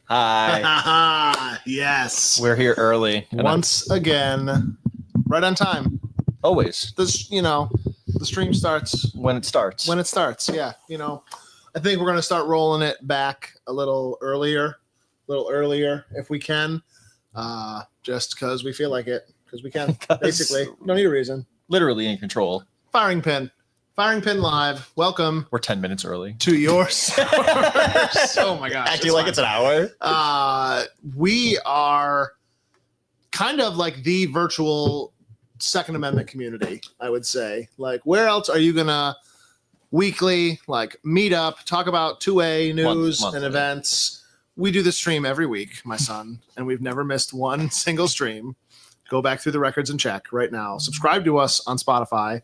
Hi. Yes. We're here early. Once again, right on time. Always. This, the stream starts When it starts. when it starts. Yeah. I think we're going to start rolling it back a little earlier if we can. Just because we feel like it. Because we can. Basically. No need a reason. Literally in control. Firing Pin Live. Welcome We're 10 minutes early. to your servers. Oh my gosh. Acting like it's an hour. We are kind of like the virtual Second Amendment community, I would say. Like, where else are you gonna weekly meet up, talk about 2A news Monthly. and events? We do this stream every week, my son, and we've never missed one single stream. Go back through the records and check right now. Subscribe to us on Spotify.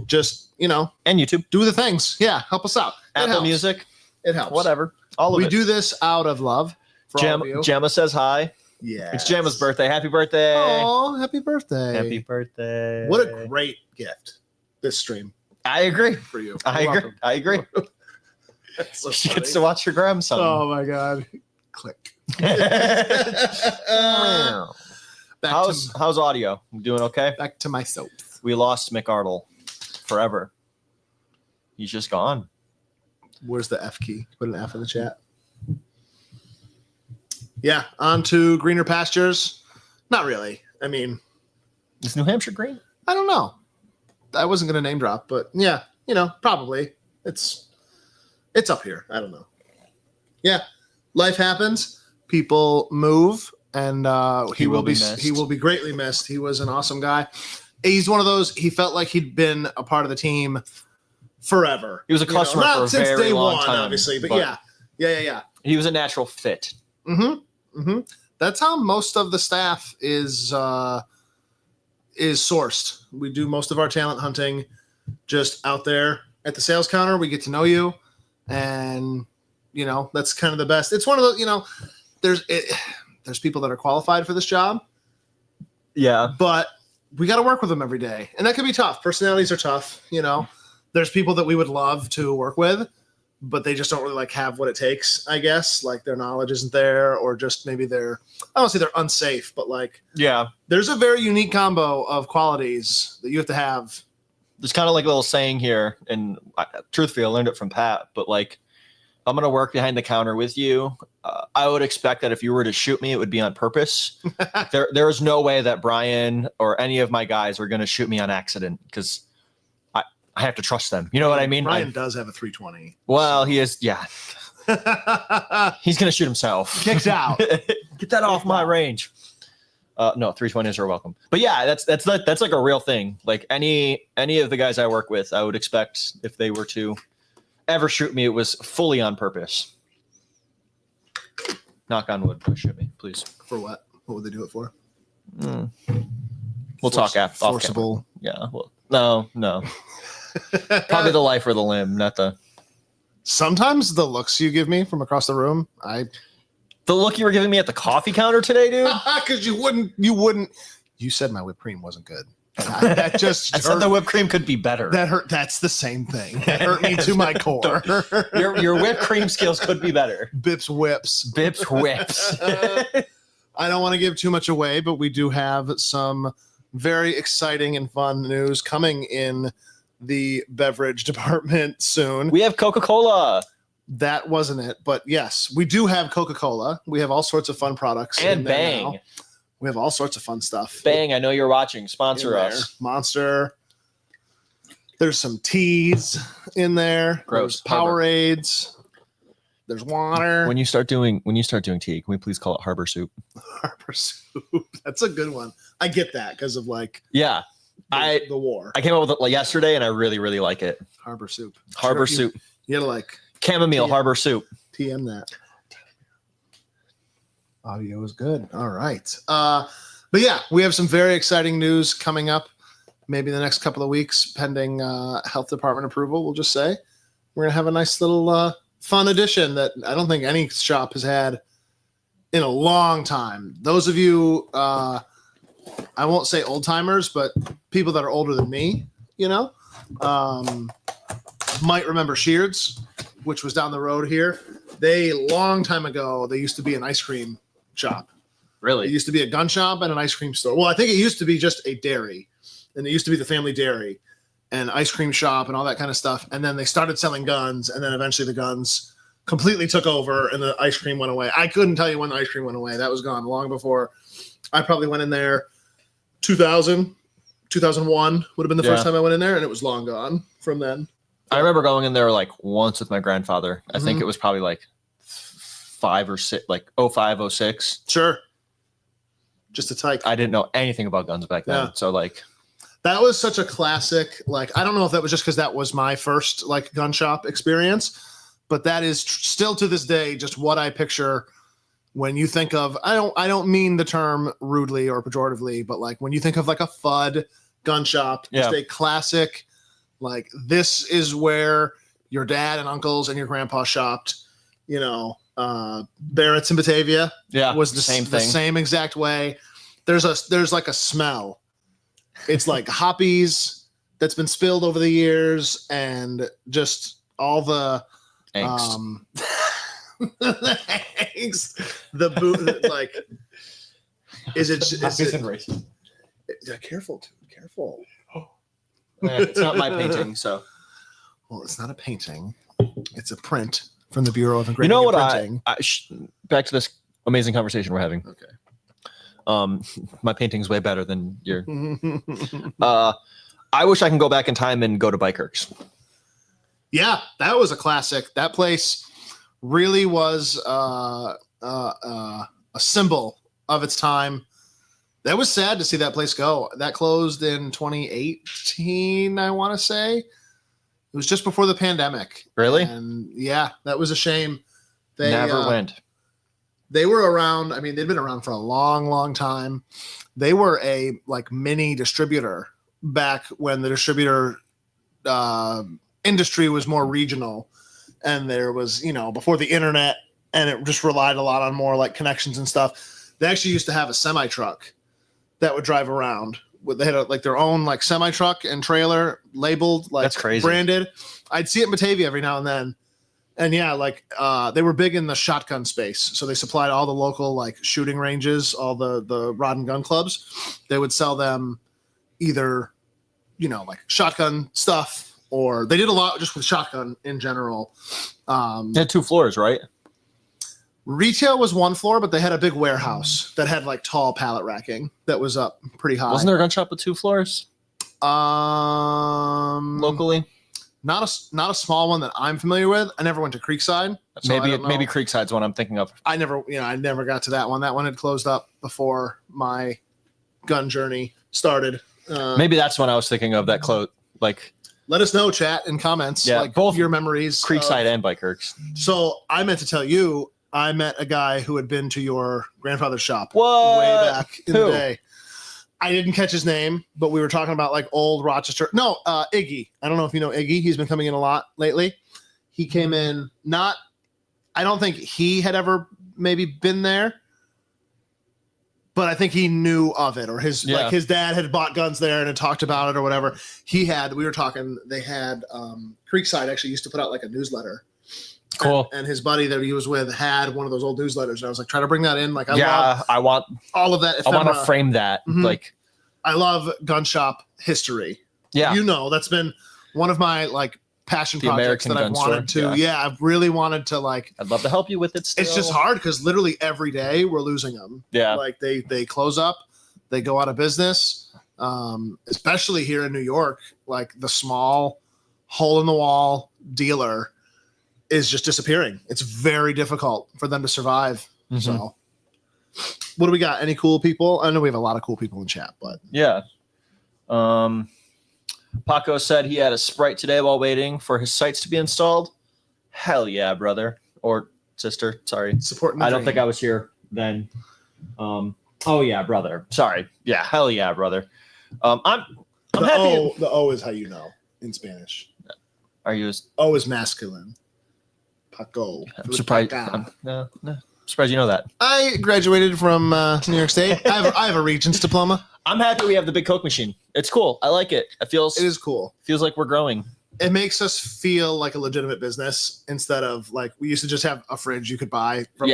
Just And YouTube. do the things. Yeah, help us out. It Apple helps. Music. It helps. Whatever. All of We it. do this out of love for all of you. Gemma says hi. Yeah. It's Gemma's birthday. Happy birthday. Oh, happy birthday. Happy birthday. What a great gift, this stream, I agree. for you. I You're agree. welcome. I agree. That's so She funny. gets to watch her grandson. Oh, my God. Click. Back How's audio? Doing okay? back to my soap. We lost McArdle forever. He's just gone. Where's the F key? Put an F in the chat. Yeah, on to greener pastures. Not really. I mean, Is New Hampshire green? I don't know. I wasn't going to name drop, but yeah, probably. It's up here. I don't know. Yeah, life happens. People move, and he will be missed. he will be greatly missed. He was an awesome guy. He's one of those. He felt like he'd been a part of the team forever. He was a customer not for a since very day long one, time, obviously, but yeah. He was a natural fit. Mm-hmm. That's how most of the staff is sourced. We do most of our talent hunting just out there at the sales counter. We get to know you, and that's kind of the best. It's one of those. There's people that are qualified for this job, Yeah. but we got to work with them every day, and that can be tough. Personalities are tough. There's people that we would love to work with, but they just don't really have what it takes, I guess. Like, their knowledge isn't there, or just maybe I don't want to say they're unsafe, but Yeah. there's a very unique combo of qualities that you have to have. There's kind of like a little saying here, and truthfully, I learned it from Pat, but I'm going to work behind the counter with you. I would expect that if you were to shoot me, it would be on purpose. There is no way that Brian or any of my guys are going to shoot me on accident, because I have to trust them. You know what I mean? Ryan does have a 320. Well, he is. Yeah. He's going to shoot himself. Kicked out. Get that off my range. No, 320s are welcome. But yeah, that's like a real thing. Like any of the guys I work with, I would expect if they were to ever shoot me, it was fully on purpose. Knock on wood, please shoot me, please. For what? What would they do it for? We'll talk after. Forcible. Yeah. Well, no. Probably the life or the limb, not the. Sometimes the looks you give me from across the room, The look you were giving me at the coffee counter today, dude. because you wouldn't. You said my whipped cream wasn't good. That just I said the whipped cream could be better. that hurt. That's the same thing. That hurt me to my core. Your whipped cream skills could be better. Bips whips. Bips whips. I don't want to give too much away, but we do have some very exciting and fun news coming in the beverage department soon. We have Coca-Cola That wasn't it, but yes, we do have Coca-Cola. We have all sorts of fun products. and in there Bang. now. We have all sorts of fun stuff. Bang, I know you're watching. Sponsor in us. there. Monster. There's some teas in there. Gross. There's Powerades. There's water. When you start doing tea, can we please call it Harbor Soup? Harbor Soup. That's a good one. I get that because of Yeah. the war. I came up with it yesterday and I really, really like it. Harbor Soup. Harbor Sure, Soup. You gotta Chamomile Yeah. Harbor Soup. TM that. Audio is good. All right. But yeah, we have some very exciting news coming up. Maybe the next couple of weeks, pending health department approval. We'll just say we're gonna have a nice little fun edition that I don't think any shop has had in a long time. Those of you, I won't say old timers, but people that are older than me, might remember Sheards. which was down the road here, they long time ago they used to be an ice cream shop. It Really? used to be a gun shop and an ice cream store. Well, I think it used to be just a dairy, and it used to be the family dairy and ice cream shop and all that kind of stuff. And then they started selling guns, and then eventually the guns completely took over and the ice cream went away. I couldn't tell you when the ice cream went away. That was gone long before. I probably went in there 2000, 2001 would have been the first time I went in there, and it was long gone from then. I remember going in there like once with my grandfather. I think Mhm. it was probably like 5 or 6, like 05, 06. Sure. Just a tyke. I didn't know anything about guns back then. Yeah. So like, That was such a classic. Like, I don't know if that was just because that was my first like gun shop experience, but that is still to this day just what I picture when you think of. I don't mean the term rudely or pejoratively, but like when you think of like a FUD gun shop, just a classic. Like, this is where your dad and uncles and your grandpa shopped. You know, Barrett's in Batavia. yeah, Was the same the thing. same exact way. There's like a smell. It's like hoppies that's been spilled over the years, and just all the Angst. the angst, the boot. Like, is it? Racist. Yeah, careful, careful. It's not my painting, so Well, it's not a painting. It's a print from the Bureau of you Engraving know what? and Printing. Back to this amazing conversation we're having. Okay. My painting's way better than your. I wish I can go back in time and go to Bikers. Yeah, that was a classic. That place really was a symbol of its time. That was sad to see that place go. That closed in 2018, I want to say. It was just before the pandemic. Really? And yeah, that was a shame. They Never went. They were around. I mean, they'd been around for a long, long time. They were a like mini distributor back when the distributor industry was more regional, and there was, you know, before the internet, and it just relied a lot on more like connections and stuff. They actually used to have a semi truck that would drive around. They had like their own like semi truck and trailer labeled, like That's crazy. branded. I'd see it in Batavia every now and then. And yeah, like they were big in the shotgun space. So they supplied all the local like shooting ranges, all the rod and gun clubs. They would sell them either, you know, like shotgun stuff, or they did a lot just with shotgun in general. They had 2 floors, right? Retail was 1 floor, but they had a big warehouse that had like tall pallet racking that was up pretty high. Wasn't there a gun shop with 2 floors locally? Not a small one that I'm familiar with. I never went to Creekside. So I don't know. Maybe Creekside's one I'm thinking of. I never got to that one. That one had closed up before my gun journey started. Maybe that's one I was thinking of that close. Like Let us know, chat and comments. Yeah, like both your memories. Creekside and Bikers. So I meant to tell you, I met a guy who had been to your grandfather's shop What? way back in the Who? day. I didn't catch his name, but we were talking about like old Rochester. No, Iggy. I don't know if you know Iggy. He's been coming in a lot lately. He came in I don't think he had ever maybe been there, but I think he knew of it, or his dad had bought guns there and had talked about it or whatever. We were talking, they had Creekside actually used to put out like a newsletter. Cool. And his buddy that he was with had one of those old newsletters. And I was like, try to bring that in. Like, I want all of that. I want to ephemera. frame that. Mhm. Like, I love gun shop history. yeah. You know, that's been one of my like passion The projects American that I've gun wanted store, to. Yeah, I've really wanted to like. I'd love to help you with it still. It's just hard because literally every day we're losing them. Yeah. Like they close up, they go out of business. Especially here in New York, like the small hole in the wall dealer is just disappearing. It's very difficult for them to survive. Mhm. So, what do we got? Any cool people? I know we have a lot of cool people in chat, but Yeah. Paco said he had a Sprite today while waiting for his sights to be installed. Hell yeah, brother. Or sister. Sorry. supporting. I don't think I was here then. Oh yeah, brother. Sorry. Yeah. Hell yeah, brother. I'm the happy. the O is how you know in Spanish. Are you? O is masculine. Paco. I'm surprised. Paca. No. Surprised you know that. I graduated from New York State. I have a Regents diploma. I'm happy we have the big Coke machine. It's cool. I like it. It It is cool. feels like we're growing. it makes us feel like a legitimate business instead of like we used to just have a fridge you could buy from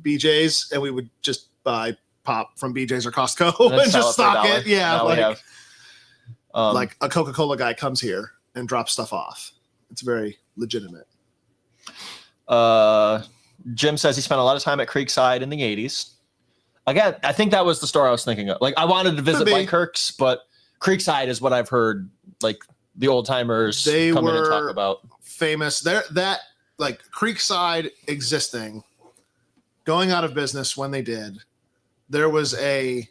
BJ's, and we would just buy pop from BJ's or Costco and just stock it. Yeah, now like, like a Coca-Cola guy comes here and drops stuff off. It's very legitimate. Jim says he spent a lot of time at Creekside in the 80s. Again, I think that was the store I was thinking of. Like, I wanted to visit Mike Kirk's, but Creekside is what I've heard, like, the old timers come in and talk about. Famous. That like Creekside existing, going out of business when they did, there was a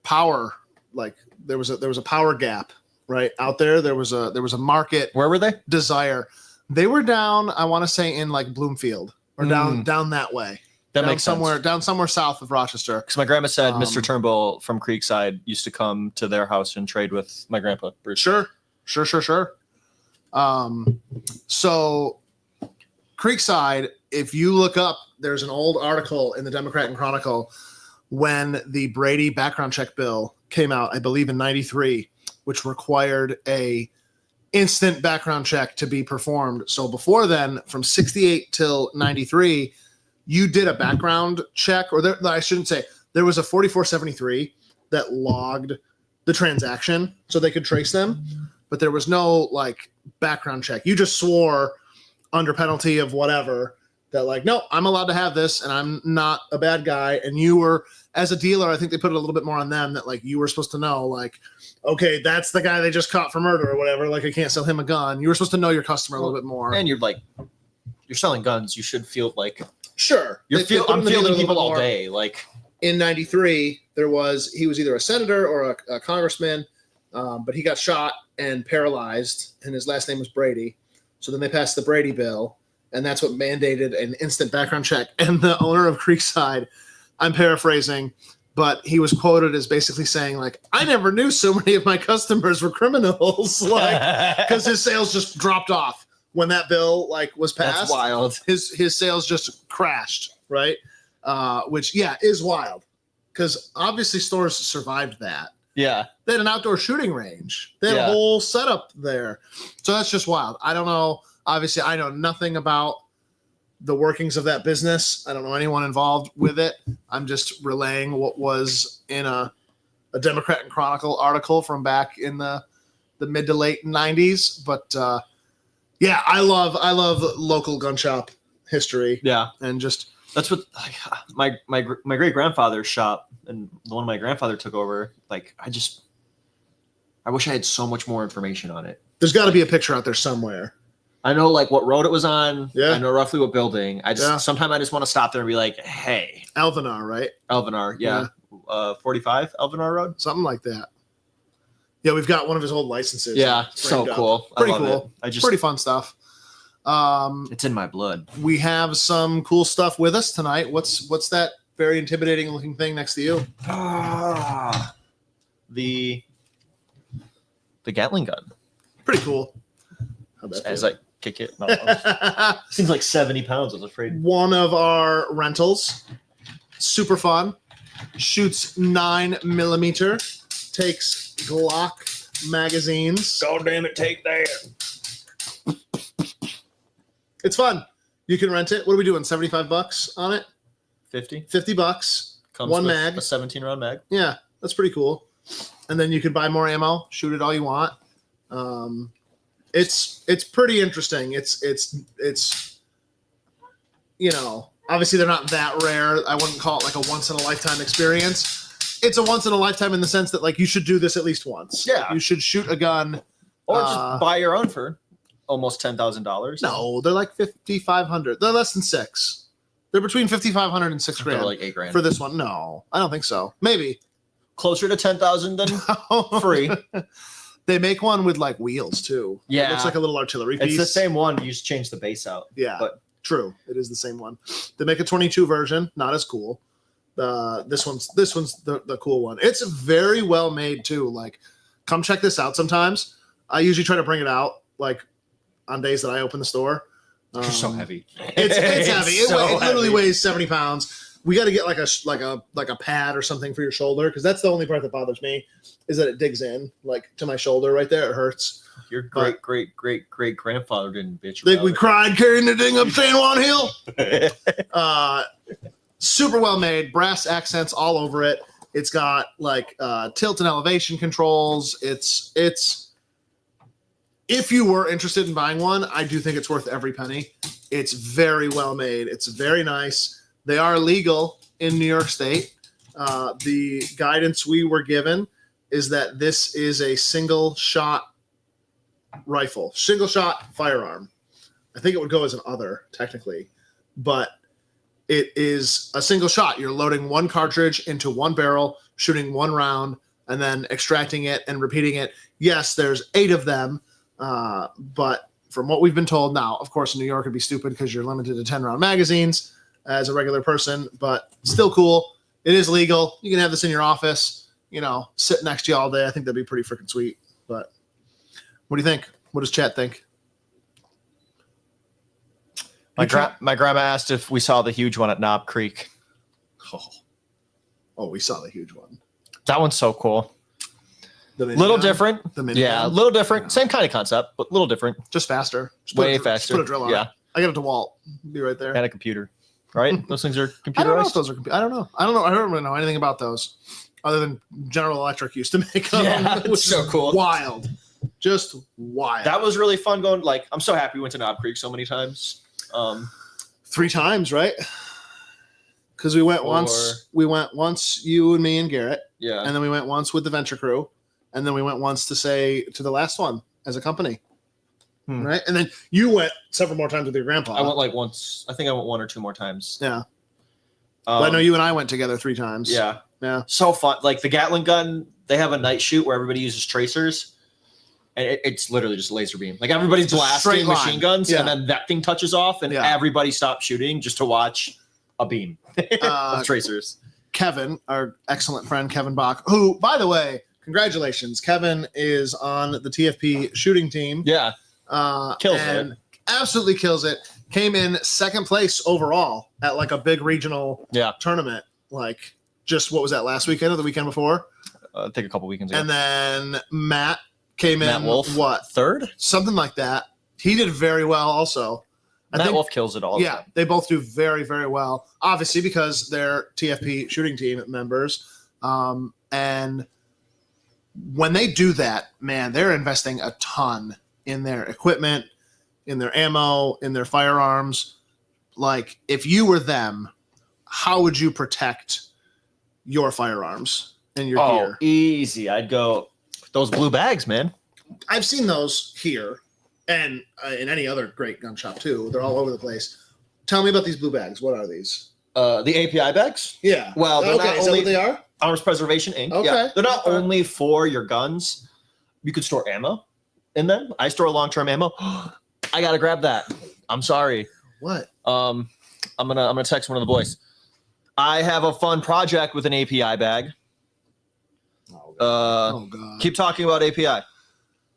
power, like there was a power gap right out there. There was a market. Where were they? Desire. They were down, I want to say, in like Bloomfield or down that way. That makes sense. Down somewhere south of Rochester. Because my grandma said Mr. Turnbull from Creekside used to come to their house and trade with my grandpa, Bruce. Sure. So Creekside, if you look up, there's an old article in the Democrat and Chronicle when the Brady background check bill came out, I believe in 93, which required a instant background check to be performed. So before then, from 68 till 93, you did a background check, or I shouldn't say, there was a 4473 that logged the transaction so they could trace them, but there was no like background check. You just swore under penalty of whatever that like, no, I'm allowed to have this and I'm not a bad guy. And you were, as a dealer, I think they put it a little bit more on them that like you were supposed to know, like, okay, that's the guy they just caught for murder or whatever. Like I can't sell him a gun. You were supposed to know your customer a little bit more. And you're selling guns. You should feel like, sure. I'm fielding people all day. Like in 93, he was either a senator or a congressman, but he got shot and paralyzed, and his last name was Brady. So then they passed the Brady bill, and that's what mandated an instant background check. And the owner of Creekside, I'm paraphrasing, but he was quoted as basically saying, like, I never knew so many of my customers were criminals, like, because his sales just dropped off when that bill like was passed. That's wild. His sales just crashed, right? Which is wild, because obviously stores survived that. Yeah. They had an outdoor shooting range. They had a whole setup there. So that's just wild. I don't know. Obviously, I know nothing about the workings of that business. I don't know anyone involved with it. I'm just relaying what was in a Democrat and Chronicle article from back in the mid to late 90s. But I love local gun shop history. Yeah. And just that's what my great grandfather's shop and the one my grandfather took over. Like I wish I had so much more information on it. There's got to be a picture out there somewhere. I know like what road it was on. Yeah. I know roughly what building. Sometimes I just want to stop there and be like, hey. Alvenar, right? Alvenar, yeah. 45 Alvenar Road? Something like that. Yeah, we've got one of his old licenses. Yeah, so cool. Pretty cool. Pretty fun stuff. It's in my blood. We have some cool stuff with us tonight. What's that very intimidating looking thing next to you? The Gatling gun. Pretty cool. As I kick it. No, seems like 70 pounds. I was afraid. One of our rentals. Super fun. Shoots 9mm. Takes Glock magazines. God damn it, take that. It's fun. You can rent it. What are we doing? $75 on it? 50. $50. Comes one with mag. A 17-round mag. Yeah, that's pretty cool. And then you can buy more ammo. Shoot it all you want. It's pretty interesting. It's obviously they're not that rare. I wouldn't call it like a once in a lifetime experience. It's a once in a lifetime in the sense that like you should do this at least once. Yeah. You should shoot a gun. Or just buy your own for almost $10,000. No, they're like $5,500. They're less than $6,000. They're between $5,500 and $6,000. They're like $8,000 for this one. No, I don't think so. Maybe closer to 10,000 than free. They make one with like wheels too. Yeah, it looks like a little artillery piece. It's the same one. You just change the base out. Yeah, but true. It is the same one. They make a 22 version. Not as cool. This one's the cool one. It's very well made too. Like, come check this out sometmes. I usually try to bring it out like on days that I open the store. You're so heavy. It's heavy. It literally weighs 70 pounds. we got to get like a pad or something for your shoulder, because that's the only part that bothers me, is that it digs in like to my shoulder right there. It hurts. Your great grandfather didn't bitch Think about we it. cried carrying the ding up San Juan Hill. Super well made, brass accents all over it. It's got like tilt and elevation controls. It's if you were interested in buying one, I do think it's worth every penny. It's very well made. It's very nice. They are legal in New York State. The guidance we were given is that this is a single shot rifle, single shot firearm. I think it would go as an other technically, but it is a single shot. You're loading one cartridge into one barrel, shooting one round, and then extracting it and repeating it. Yes, there's 8 of them, but from what we've been told now, of course, in New York it'd be stupid because you're limited to 10 round magazines as a regular person, but still cool. It is legal. You can have this in your office, sit next to you all day. I think that'd be pretty freaking sweet. But what do you think? What does chat think? My grandma asked if we saw the huge one at Knob Creek. Oh, we saw the huge one. That one's so cool. The Little different. The minigun? Yeah, a little different. Yeah. Same kind of concept, but a little different. Just faster. Just Way just faster. put a drill on Yeah. it. I got it to Walt. Be right there. And a computer, right? Those things are computerized. I don't know if those are. I don't know. I don't really know anything about those, other than General Electric used to make them. Yeah, which it's so is cool. Wild, just wild. That was really fun going. Like, I'm so happy we went to Knob Creek so many times. 3 times, right? Because we went once. We went once, you and me and Garrett, Yeah. and then we went once with the Venture Crew, and then we went once to the last one as a company, right? And then you went several more times with your grandpa. I went like once. I think I went 1 or 2 more times. Yeah. But I know you and I went together 3 times. Yeah. Yeah. So fun. Like the Gatling gun, they have a night shoot where everybody uses tracers. And it's literally just a laser beam. Like everybody's Just a straight blasting line. machine guns, Yeah. and then that thing touches off, and Yeah. everybody stops shooting just to watch a beam of tracers. Kevin, our excellent friend Kevin Bach, who, by the way, congratulations. Kevin is on the TFP shooting team. Yeah. Kills and it. Absolutely kills it. Came in second place overall at like a big regional tournament. Like, just what was that, last weekend or the weekend before? I think a couple weekends ago. And then Matt came Matt in, Wolf, what? third? Something like that. He did very well also. Matt Wolf kills it all. Yeah, they both do very, very well. Obviously, because they're TFP shooting team members. And when they do that, man, they're investing a ton in their equipment, in their ammo, in their firearms. Like, if you were them, how would you protect your firearms and your gear? Easy. I'd go those blue bags, man. I've seen those here and in any other great gun shop too. They're all over the place. Tell me about these blue bags. What are these? The API bags? Yeah. Well, they're okay, not is that only what they are? Arms Preservation Inc. Okay. Yeah. They're not Okay. only for your guns. You could store ammo in them. I store long-term ammo. I gotta grab that. I'm sorry. What? I'm gonna text one of the boys. I have a fun project with an API bag. Oh god. Keep talking about API.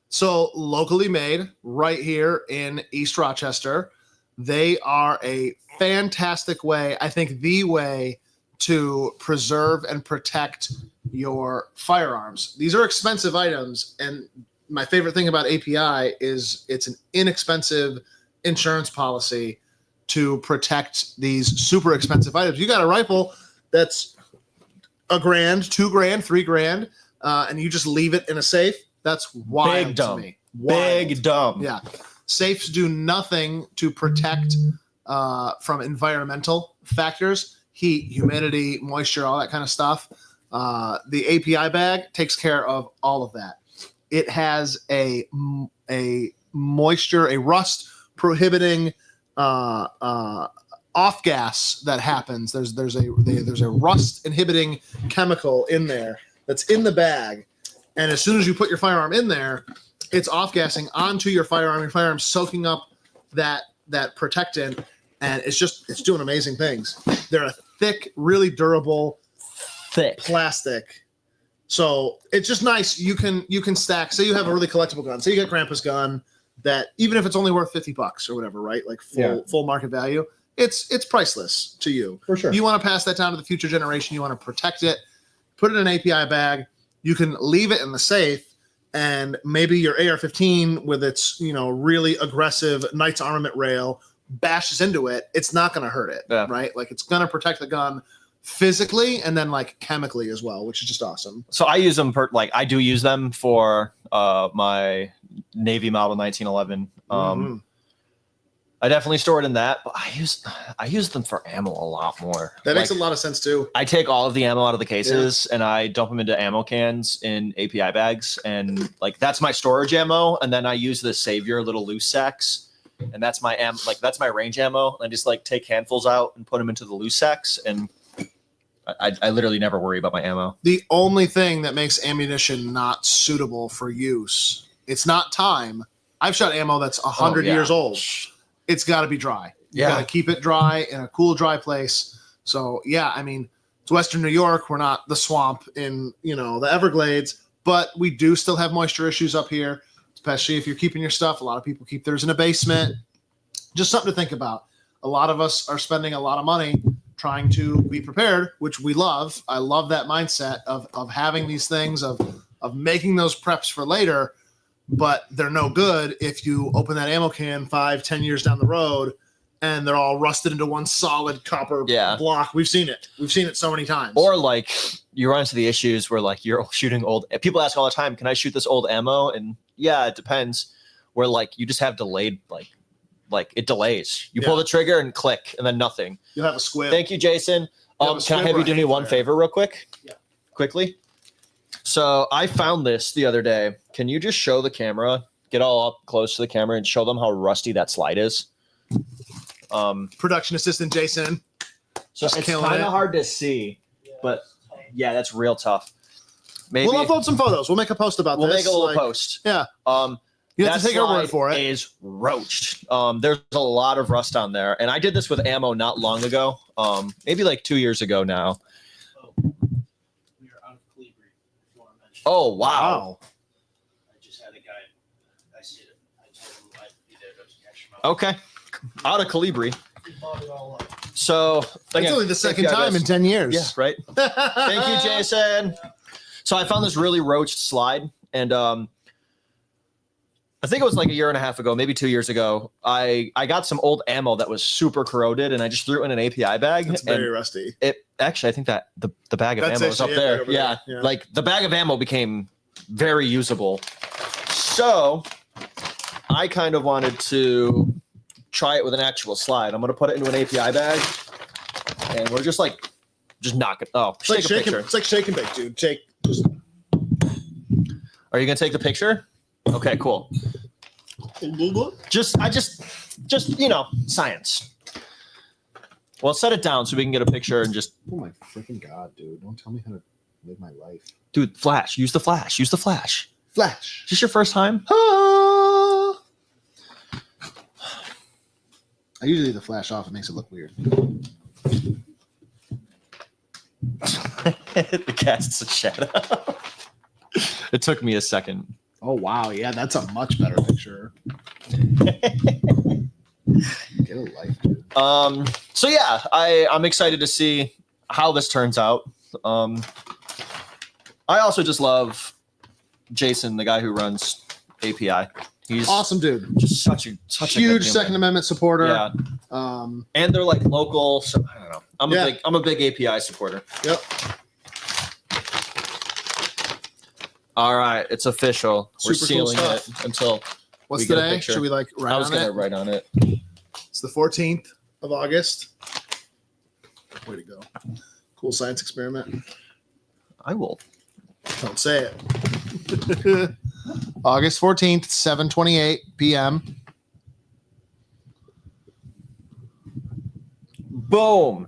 So locally made right here in East Rochester. They are a fantastic way, I think the way to preserve and protect your firearms. These are expensive items, and my favorite thing about API is it's an inexpensive insurance policy to protect these super expensive items. You got a rifle that's $1,000, $2,000, $3,000, and you just leave it in a safe. That's wild Big to dumb. me. Wild. Big dumb. Yeah. Safes do nothing to protect from environmental factors, heat, humidity, moisture, all that kind of stuff. The API bag takes care of all of that. It has a moisture, a rust prohibiting off gas that happens. There's a rust inhibiting chemical in there that's in the bag. And as soon as you put your firearm in there, it's off gassing onto your firearm. Your firearm's soaking up that protectant, and it's doing amazing things. They're a thick, really durable, plastic. So it's just nice. You can stack. Say you have a really collectible gun. Say you get Grandpa's gun that even if it's only worth $50 or whatever, right? Like full market value, it's priceless to you. For sure. You want to pass that down to the future generation. You want to protect it. Put it in an API bag. You can leave it in the safe, and maybe your AR-15 with its really aggressive Knight's Armament rail bashes into it. It's not going to hurt it, right? Like it's going to protect the gun physically and then like chemically as well, which is just awesome. So I use them I do use them for my Navy model 1911. I definitely store it in that, but I use them for ammo a lot more. That makes a lot of sense too. I take all of the ammo out of the cases and I dump them into ammo cans in API bags, and like that's my storage ammo. And then I use the Savior little loose sacks, and that's my that's my range ammo. I just like take handfuls out and put them into the loose sacks, and I literally never worry about my ammo. The only thing that makes ammunition not suitable for use, it's not time. I've shot ammo that's 100 years old. It's got to be dry. You got to keep it dry in a cool, dry place. So, yeah, I mean, it's Western New York. We're not the swamp in, the Everglades, but we do still have moisture issues up here, especially if you're keeping your stuff. A lot of people keep theirs in a basement. Just something to think about. A lot of us are spending a lot of money trying to be prepared, which we love. I love that mindset of having these things, of making those preps for later. But they're no good if you open that ammo can 5-10 years down the road and they're all rusted into one solid copper block. We've seen it so many times. Or like you run into the issues where like you're shooting old. People ask all the time, "Can I shoot this old ammo?" And yeah, it depends. Where like you just have delayed like it delays. You pull the trigger and click, and then nothing. You'll have a squib. Thank you, Jason. Can I have you do me one favor real quick? Yeah. Quickly. So I found this the other day. Can you just show the camera, get all up close to the camera and show them how rusty that slide is? Production assistant Jason. So it's kind of hard to see, but yeah, that's real tough. Maybe we'll upload some photos. We'll make a post about this. We'll make a little post. Yeah. You have to take our word for it. Is roached. There's a lot of rust on there, and I did this with ammo not long ago. Maybe like 2 years ago now. Oh, wow. I just had a guy, I told him I'd be there to catch him up. Okay. Out of Calibri. He bought it all up. So, it's only the second time in 10 years. Yeah, right. Thank you, Jason. So I found this really roached slide, and I think it was like a year and a half ago, maybe 2 years ago. I got some old ammo that was super corroded, and I just threw it in an API bag. It's very rusty. Actually, I think that the bag of ammo is up there. Right yeah, like the bag of ammo became very usable. So I kind of wanted to try it with an actual slide. I'm going to put it into an API bag, and we're just knock it. Oh, it's like take a picture. It's like shake and bake, dude. Are you going to take the picture? Okay, cool. Just science. Well, set it down so we can get a picture and just. Oh my freaking god, dude! Don't tell me how to live my life, dude. Flash. Use the flash. Use the flash. Flash. Is this your first time? Ah! I usually leave the flash off. It makes it look weird. The casts a shadow. It took me a second. Oh wow, yeah, that's a much better picture. Get a life, dude. So yeah, I'm excited to see how this turns out. I also just love Jason, the guy who runs API. He's awesome, dude. Just such a huge Second Amendment supporter. Yeah. And they're like local. So I don't know. I'm a big API supporter. Yep. All right, it's official. We're Super sealing cool it until. What's today? Should we write on it? I was gonna write on it. It's the 14th of August. Way to go. Cool science experiment. I will. Don't say it. August 14th, 7:28 p.m. Boom.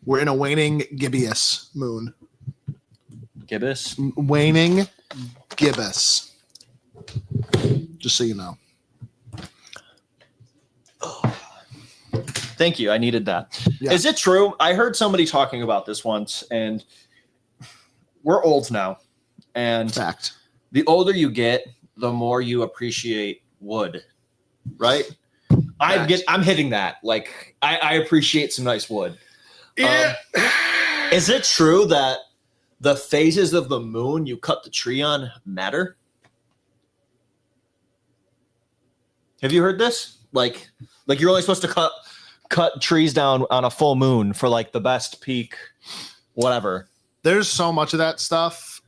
We're in a waning gibbous moon. Gibbous? Waning gibbous. Just so you know. Thank you. I needed that. Yeah. Is it true? I heard somebody talking about this once, and we're old now. And fact, the older you get, the more you appreciate wood, right? Facts. I'm hitting that. Like I appreciate some nice wood. Is it true that the phases of the moon you cut the tree on matter? Have you heard this? Like you're only supposed to cut trees down on a full moon for like the best peak, whatever. There's so much of that stuff,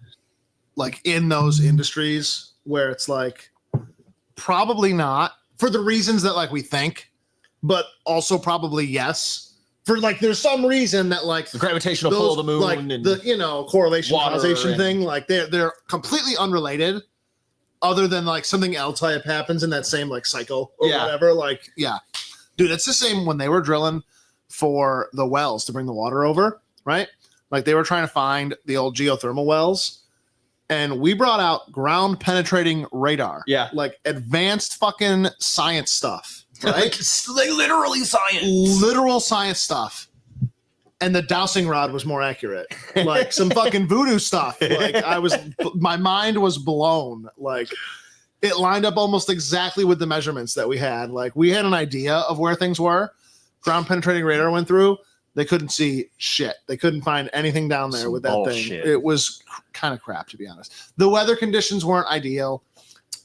like in those industries, where it's like probably not for the reasons that like we think, but also probably yes. For like, there's some reason that like The gravitational pull of the moon like and the correlation water causation and- thing, like they're completely unrelated, other than like something else type happens in that same like cycle or Yeah. whatever. Like, yeah, dude, it's the same when they were drilling for the wells to bring the water over, right? Like they were trying to find the old geothermal wells, and we brought out ground penetrating radar, yeah, like advanced fucking science stuff. Right? like literally science. Literal science stuff. And the dowsing rod was more accurate. Like some fucking voodoo stuff. Like my mind was blown. Like it lined up almost exactly with the measurements that we had. Like we had an idea of where things were. Ground penetrating radar went through. They couldn't see shit. They couldn't find anything down there Some with that bullshit. thing. It was kind of crap, to be honest. The weather conditions weren't ideal.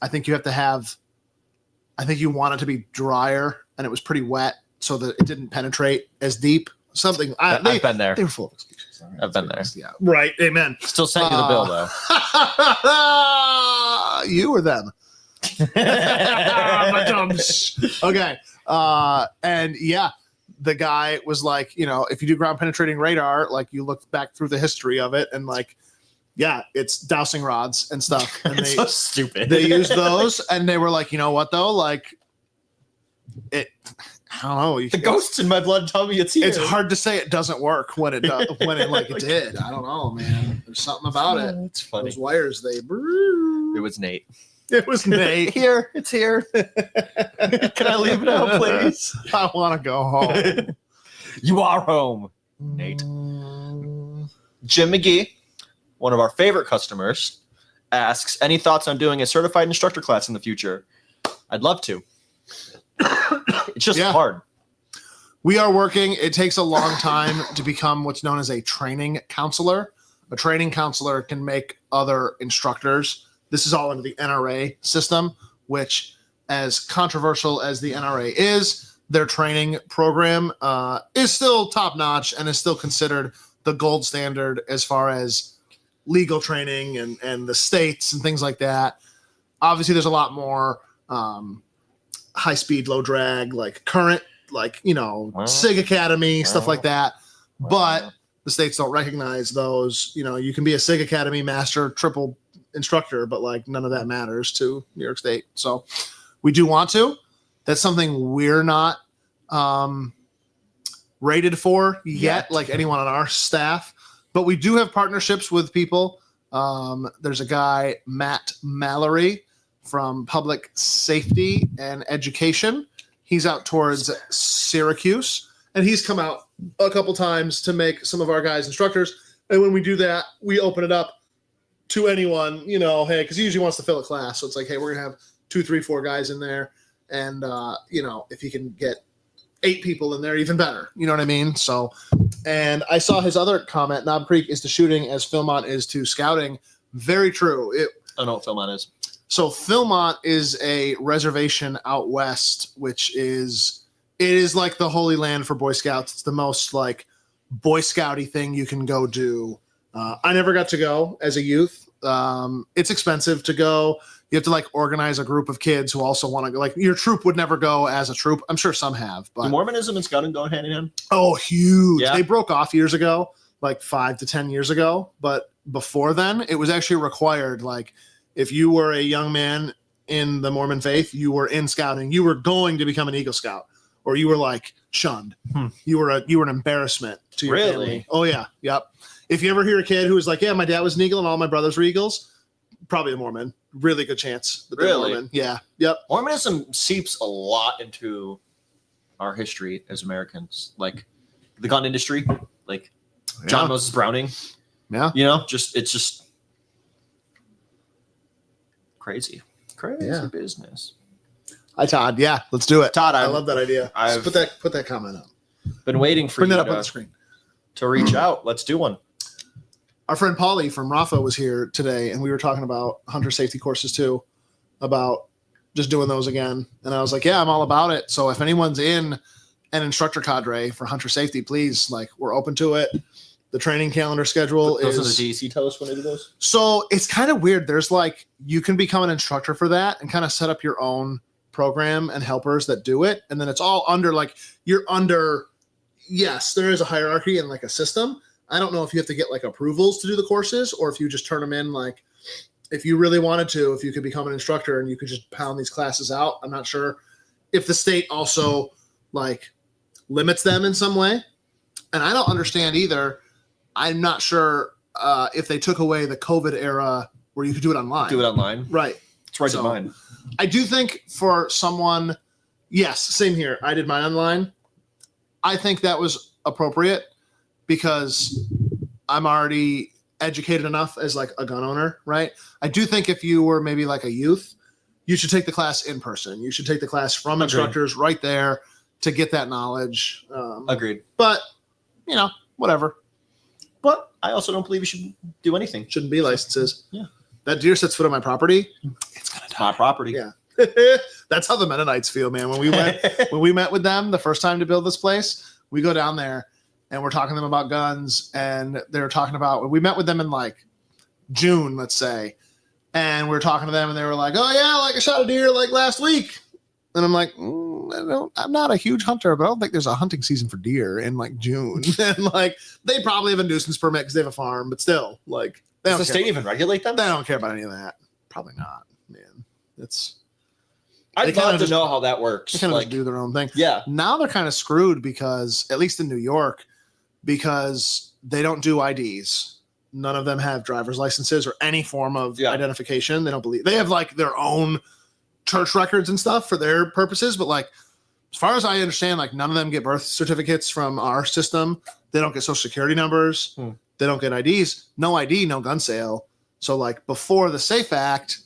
I think you want it to be drier, and it was pretty wet so that it didn't penetrate as deep. Something I've been there. they were full of excuses. All right, I've been there. Yeah, right. Amen. Still sent you the bill though. You or them? Okay. And yeah, the guy was like, if you do ground penetrating radar, like you look back through the history of it, and like, yeah, it's dowsing rods and stuff. And It's so stupid. they used those, and they were like, you know what though, like it. I don't know. The ghosts in my blood tell me it's here. It's hard to say it doesn't work when it does, when it like it did. I don't know, man. There's something about it. It's funny. Those wires, they. It was Nate. It was Nate. Here, it's here. Can I leave now, please? I want to go home. You are home. Nate. Jim McGee, one of our favorite customers, asks, any thoughts on doing a certified instructor class in the future? I'd love to. It's just Yeah. hard. We are working. It takes a long time to become what's known as a training counselor. A training counselor can make other instructors. This is all under the NRA system, which, as controversial as the NRA is, their training program is still top notch and is still considered the gold standard as far as legal training and the states and things like that. Obviously, there's a lot more high speed, low drag, like current, like, SIG Academy, stuff like that. But the states don't recognize those. You can be a SIG Academy master, triple instructor, but like none of that matters to New York State. So we do want to. That's something we're not rated for yet, like anyone on our staff. But we do have partnerships with people. There's a guy, Matt Mallory, from Public Safety and Education. He's out towards Syracuse, and he's come out a couple times to make some of our guys instructors. And when we do that, we open it up to anyone, hey, because he usually wants to fill a class. So it's like, hey, we're going to have 2, 3, 4 guys in there. And, if you can get 8 people in there, even better. You know what I mean? So, and I saw his other comment, Knob Creek is to shooting as Philmont is to scouting. Very true. I don't know what Philmont is. So Philmont is a reservation out west, which is like the holy land for Boy Scouts. It's the most like Boy Scouty thing you can go do. I never got to go as a youth. It's expensive to go. You have to like organize a group of kids who also want to go. Like your troop would never go as a troop. I'm sure some have, but Do Mormonism and scouting go hand in hand? oh, huge. Yeah. They broke off years ago, like 5 to 10 years ago. But before then, it was actually required. Like if you were a young man in the Mormon faith, you were in scouting, you were going to become an Eagle Scout, or you were like shunned. You were an embarrassment to your Really? family. Oh yeah. Yep. If you ever hear a kid who was like, yeah, my dad was an Eagle and all my brothers were Eagles, probably a Mormon. Really good chance that they're Really? Mormon. Yeah. Yep. Mormonism seeps a lot into our history as Americans, like the gun industry, like John Yeah. Moses Browning. Yeah. It's just crazy. Crazy Yeah. business. Hi, Todd. Yeah, let's do it. Todd, I I've- love that idea. I've- Just put that comment up. Been waiting for Bring you that up on the to, screen. to reach out. Let's do one. Our friend Paulie from Rafa was here today, and we were talking about hunter safety courses too, about just doing those again. And I was like, yeah, I'm all about it. So if anyone's in an instructor cadre for hunter safety, please, like, we're open to it. The training calendar schedule Those is are the DEC tell us when they do those. so it's kind of weird. There's like, you can become an instructor for that and kind of set up your own program and helpers that do it. And then it's all under like, you're under, yes, there is a hierarchy and like a system. I don't know if you have to get like approvals to do the courses or if you just turn them in. Like if you really wanted to, if you could become an instructor and you could just pound these classes out. I'm not sure if the state also like limits them in some way. And I don't understand either. I'm not sure if they took away the COVID era where you could do it online. Do it online. Right. It's right So- to mine. I do think for someone, yes, same here. I did mine online. I think that was appropriate because I'm already educated enough as like a gun owner, right? I do think if you were maybe like a youth, you should take the class in person. You should take the class from Agreed. instructors right there to get that knowledge. Agreed. But, you know, whatever. But I also don't believe you should do anything. Shouldn't be licenses. Yeah. That deer sets foot on my property. It's gonna It's my property. Yeah. That's how the Mennonites feel, man. When we met with them the first time to build this place, we go down there and we're talking to them about guns, and they're talking about, we met with them in like June, let's say, and we're talking to them and they were like, oh yeah, like I shot a deer like last week. And I'm like, I'm not a huge hunter, but I don't think there's a hunting season for deer in like June. And like, they probably have a nuisance permit because they have a farm, but still, like, they Does don't the care state even regulate them? they don't care about any of that. Probably not, man. It's they I'd kinda love to just- know how that works. they kind of Like, just do their own thing. yeah. Now they're kind of screwed because, at least in New York, because they don't do IDs. None of them have driver's licenses or any form of Yeah. identification. They don't believe they have like their own church records and stuff for their purposes. But like, as far as I understand, like none of them get birth certificates from our system. They don't get social security numbers. Hmm. They don't get IDs. No ID, no gun sale. So like before the SAFE Act,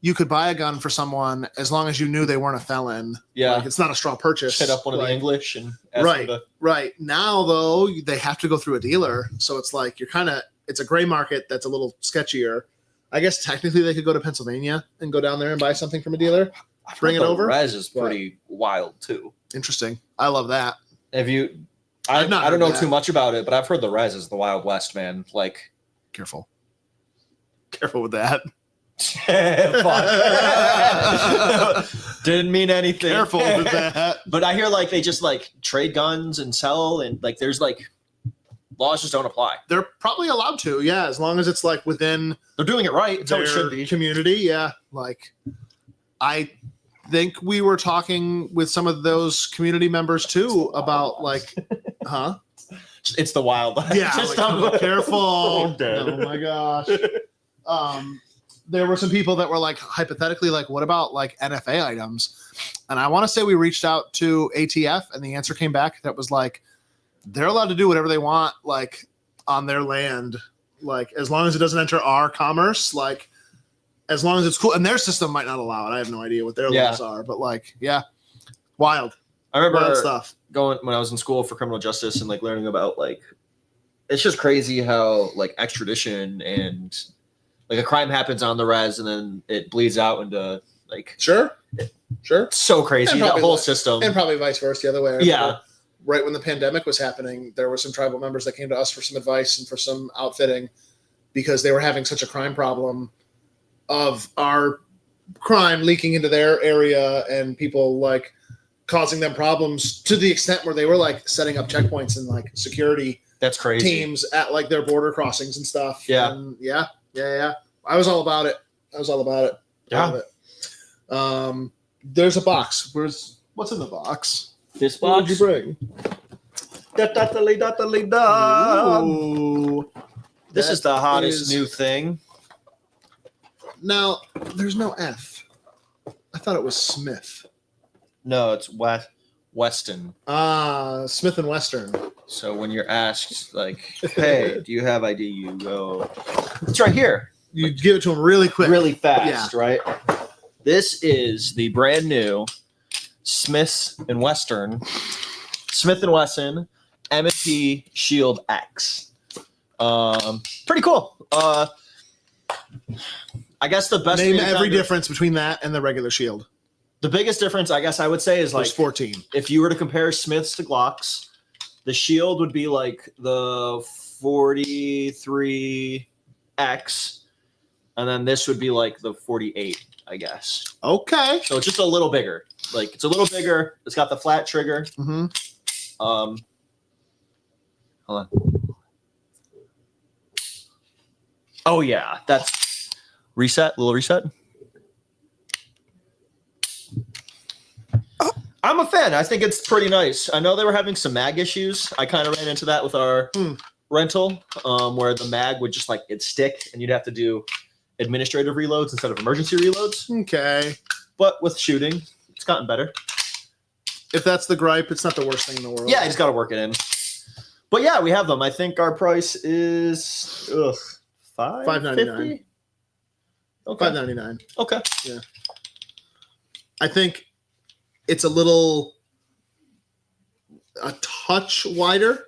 you could buy a gun for someone as long as you knew they weren't a felon. Yeah. Like, it's not a straw purchase. Hit up one of Like, the English and ask Right. them to, Right. Now, though, they have to go through a dealer. So it's like it's a gray market that's a little sketchier. I guess technically they could go to Pennsylvania and go down there and buy something from a dealer. I've Bring heard it the over? Res is pretty wild too. Interesting. I love that. Have you? I've not I don't heard know that. too much about it, but I've heard the Res is the Wild West, man. Like, Careful. Careful with that. fuck. Didn't mean anything. Careful with that. But I hear like they just like trade guns and sell, and like there's like laws just don't apply. They're probably allowed to, yeah, as long as it's like within They're doing it right. It's how their it should be. community. Yeah. Like, I think we were talking with some of those community members too about like, huh? It's the Wild West. Yeah, Just like, careful. I'm dead. Oh my gosh. There were some people that were like hypothetically like, what about like NFA items? And I want to say we reached out to ATF and the answer came back that was like, they're allowed to do whatever they want, like on their land, like as long as it doesn't enter our commerce, like as long as it's cool. And their system might not allow it. I have no idea what their Yeah. laws are, but like, yeah, wild, I remember wild stuff. going when I was in school for criminal justice and like learning about like it's just crazy how like extradition and like a crime happens on the res and then it bleeds out into like Sure. Sure. it's so crazy And that probably whole like- system. And probably vice versa the other way. I Yeah. remember right when the pandemic was happening, there were some tribal members that came to us for some advice and for some outfitting because they were having such a crime problem of our crime leaking into their area and people like causing them problems to the extent where they were like setting up checkpoints and like security That's crazy. teams at like their border crossings and stuff. Yeah. And yeah. I was all about it. All Yeah. of it. There's a box. What's in the box? This What box. would you bring? Ooh. This That is the hottest is- new thing. Now, there's no F. I thought it was Smith. No, it's Weston. Smith and Western. So when you're asked like, "Hey, do you have ID?" You go, "It's right here." You give it to him really quick. Really fast, right? This is the brand new Smith and Wesson M&P Shield X. Pretty cool. I guess the best Name thing to every kind of- difference between that and the regular Shield. The biggest difference, I guess, I would say is like There's 14. if you were to compare Smiths to Glocks, the Shield would be like the 43X, and then this would be like the 48, I guess. Okay. So it's just a little bigger. Like it's a little bigger. It's got the flat trigger. Mm-hmm. Hold on. Oh yeah, that's reset. Little reset. I'm a fan. I think it's pretty nice. I know they were having some mag issues. I kind of ran into that with our rental, where the mag would just like it'd stick, and you'd have to do administrative reloads instead of emergency reloads. Okay. But with shooting, it's gotten better. If that's the gripe, it's not the worst thing in the world. Yeah, I just got to work it in. But yeah, we have them. I think our price is $5.99. Okay. $5.99. Okay. I think it's a touch wider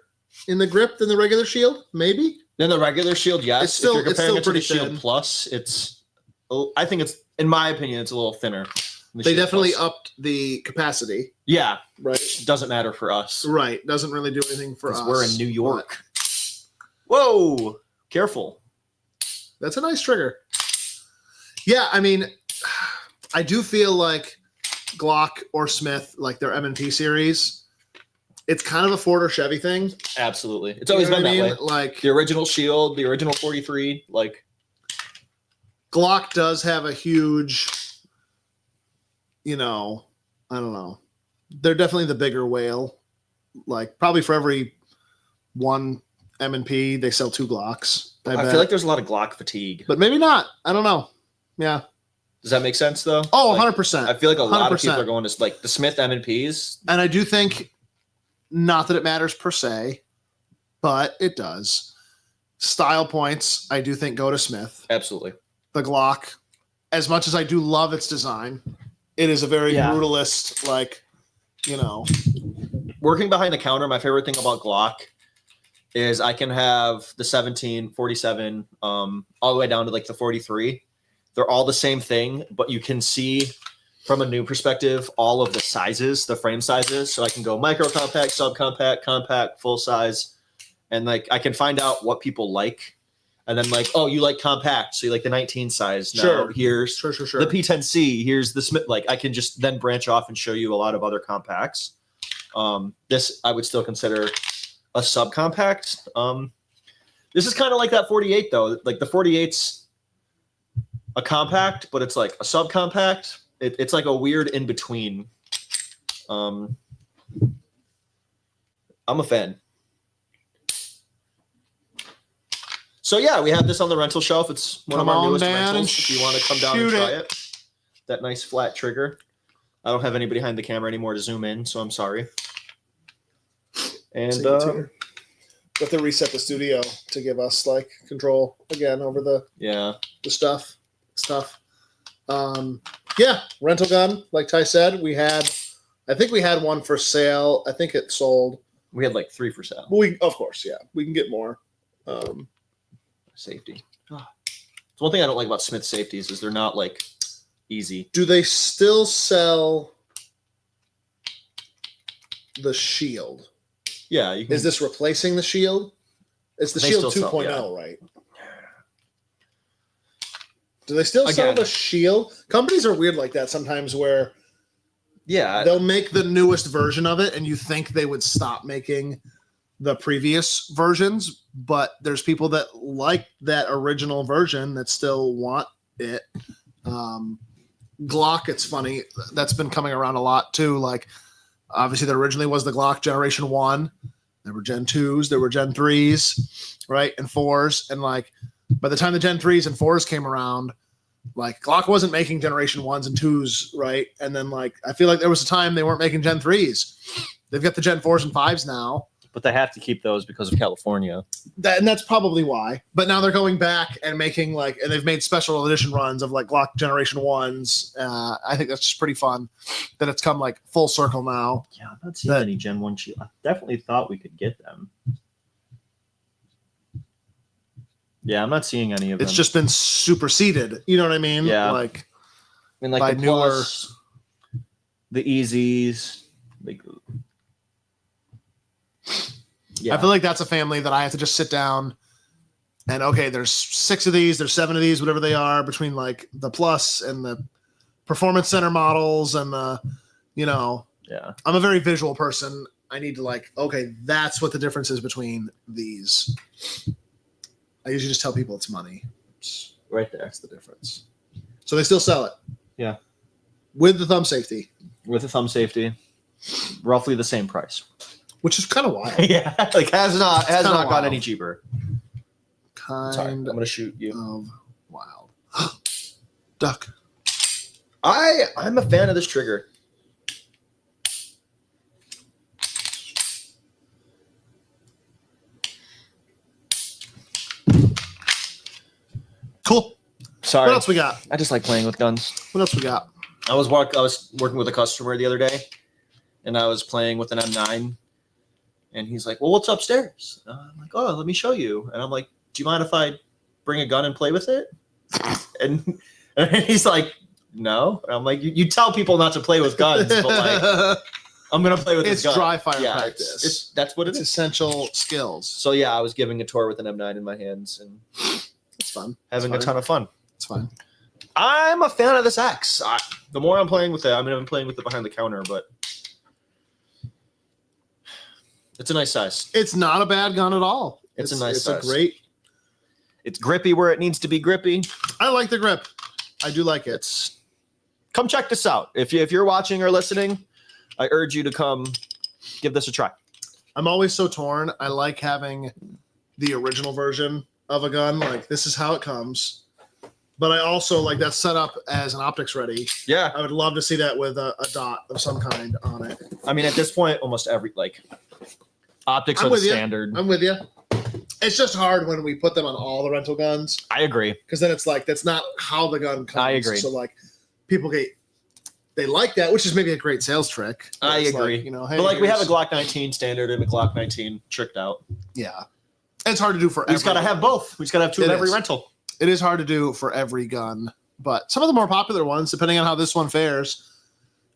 in the grip than the regular Shield, maybe. Then the regular Shield, yes. It's still- if you're it's comparing still it to the pretty Shield thin. Plus, I think it's, in my opinion, it's a little thinner. than the They Shield definitely Plus. upped the capacity, Yeah, right? it doesn't matter for us. Right. Doesn't really do anything for us. Because we're in New York. Whoa, careful. That's a nice trigger. Yeah, I mean, I do feel like Glock or Smith, like their M&P series, it's kind of a Ford or Chevy thing. Absolutely. It's You always know been what I that mean? way. Like The original Shield, the original 43, like, Glock does have a huge, I don't know. They're definitely the bigger whale. Like probably for every one M&P, they sell 2 Glocks. I bet. feel like there's a lot of Glock fatigue. But maybe not. I don't know. Yeah. Does that make sense though? Oh, Like, 100%. I feel like a lot of 100%. people are going to like the Smith M&Ps. And I do think, not that it matters per se, but it does. Style points, I do think, go to Smith. Absolutely. The Glock, as much as I do love its design, it is a very Yeah. brutalist, Working behind the counter, my favorite thing about Glock is I can have the 17, 47, all the way down to like the 43. They're all the same thing, but you can see from a new perspective all of the sizes, the frame sizes. So I can go micro compact, subcompact, compact, full size, and like I can find out what people like. And then like, oh, you like compact, so you like the 19 size. No, Sure. here's Sure. the P10C. Here's the Smith. Like I can just then branch off and show you a lot of other compacts. This I would still consider a subcompact. This is kind of like that 48 though. Like the 48's a compact, but it's like a subcompact. It's like a weird in between. I'm a fan. So yeah, we have this on the rental shelf. It's one Come of our on newest down rentals. and If you want to come down and shoot try it. it. That nice flat trigger. I don't have anybody behind the camera anymore to zoom in, so I'm sorry. And have to reset the studio to give us like control again over the yeah, stuff. Yeah, rental gun. Like Ty said, I think we had one for sale. I think it sold. we had like 3 for sale. Of course, yeah, we can get more. Safety. It's one thing I don't like about Smith safeties is they're not like easy. Do they still sell the Shield? Yeah, you can. Is this replacing the Shield? It's the They Shield still 2.0, sell, right? Do they still sell Again. the Shield? Companies are weird like that sometimes where Yeah, they'll make the newest version of it and you think they would stop making the previous versions, but there's people that like that original version that still want it. Glock, it's funny, that's been coming around a lot too. Like obviously there originally was the Glock Generation 1, there were Gen 2s, there were Gen 3s, right? And 4s. And like by the time the Gen 3s and 4s came around, like Glock wasn't making Generation 1s and 2s, right? And then like I feel like there was a time they weren't making Gen 3s. They've got the Gen 4s and 5s now. But they have to keep those because of California. And that's probably why. But now they're going back and making and they've made special edition runs of like Glock Generation 1s. I think that's just pretty fun that it's come like full circle now. Yeah, I'm not seeing any Gen 1 shield. I definitely thought we could get them. Yeah, I'm not seeing any of them. It's just been superseded. You know what I mean? Yeah. Like, I mean, like by the Plus, the Easies, like. Yeah. I feel like that's a family that I have to just sit down and okay, there's 6 of these, there's 7 of these, whatever they are, between like the Plus and the Performance Center models and the, Yeah. I'm a very visual person. I need to okay, that's what the difference is between these. I usually just tell people it's money. Right there. That's the difference. So they still sell it. Yeah. With the thumb safety. With the thumb safety, roughly the same price. Which is kind of wild. Yeah. Like has not kinda gone wild. any cheaper. Sorry, I'm Kind gonna shoot you. of wild. Duck. I'm a fan of this trigger. Cool. Sorry. What else we got? I just like playing with guns. What else we got? I was working with a customer the other day, and I was playing with an M9, and he's like, "Well, what's upstairs?" I'm like, "Oh, let me show you." And I'm like, "Do you mind if I bring a gun and play with it?" And he's like, "No." And I'm like, "You tell people not to play with guns, but like, I'm gonna play with It's this gun." dry fire Yeah, practice. that's what it It's is. essential skills. So yeah, I was giving a tour with an M9 in my hands and It's fun. having a It's ton of fun. It's fun. I'm a fan of this X. The more I'm playing with it, I've been playing with it behind the counter, but it's a nice size. It's not a bad gun at all. It's a nice It's size. a great. It's grippy where it needs to be grippy. I like the grip. I do like it. Come check this out. If you're watching or listening, I urge you to come give this a try. I'm always so torn. I like having the original version of a gun. Like this is how it comes. But I also like that set up as an optics ready. Yeah. I would love to see that with a dot of some kind on it. I mean, at this point, almost every optics I'm are the with you. standard. I'm with you. It's just hard when we put them on all the rental guns I agree. because then it's like that's not how the gun comes. I agree. So like people they like that, which is maybe a great sales trick. I It's agree. Like, hey, But like we have a here's- Glock 19 standard and a Glock 19 tricked out. Yeah. It's hard to do for We just got to every have gun. both. We just got to have two of It every is. rental. It is hard to do for every gun, but some of the more popular ones, depending on how this one fares,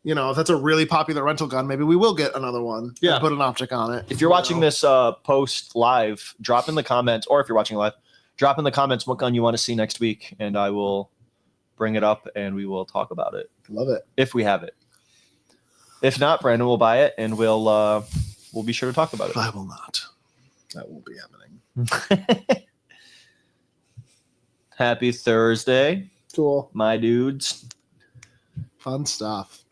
if that's a really popular rental gun, maybe we will get another one. Yeah. And put an optic on it. If you're watching this post live, drop in the comments, or if you're watching live, drop in the comments what gun you want to see next week, and I will bring it up and we will talk about it Love it. if we have it. If not, Brandon will buy it and we'll be sure to talk about it. I will not. That won't be happening. Happy Thursday, Cool. my dudes. Fun stuff.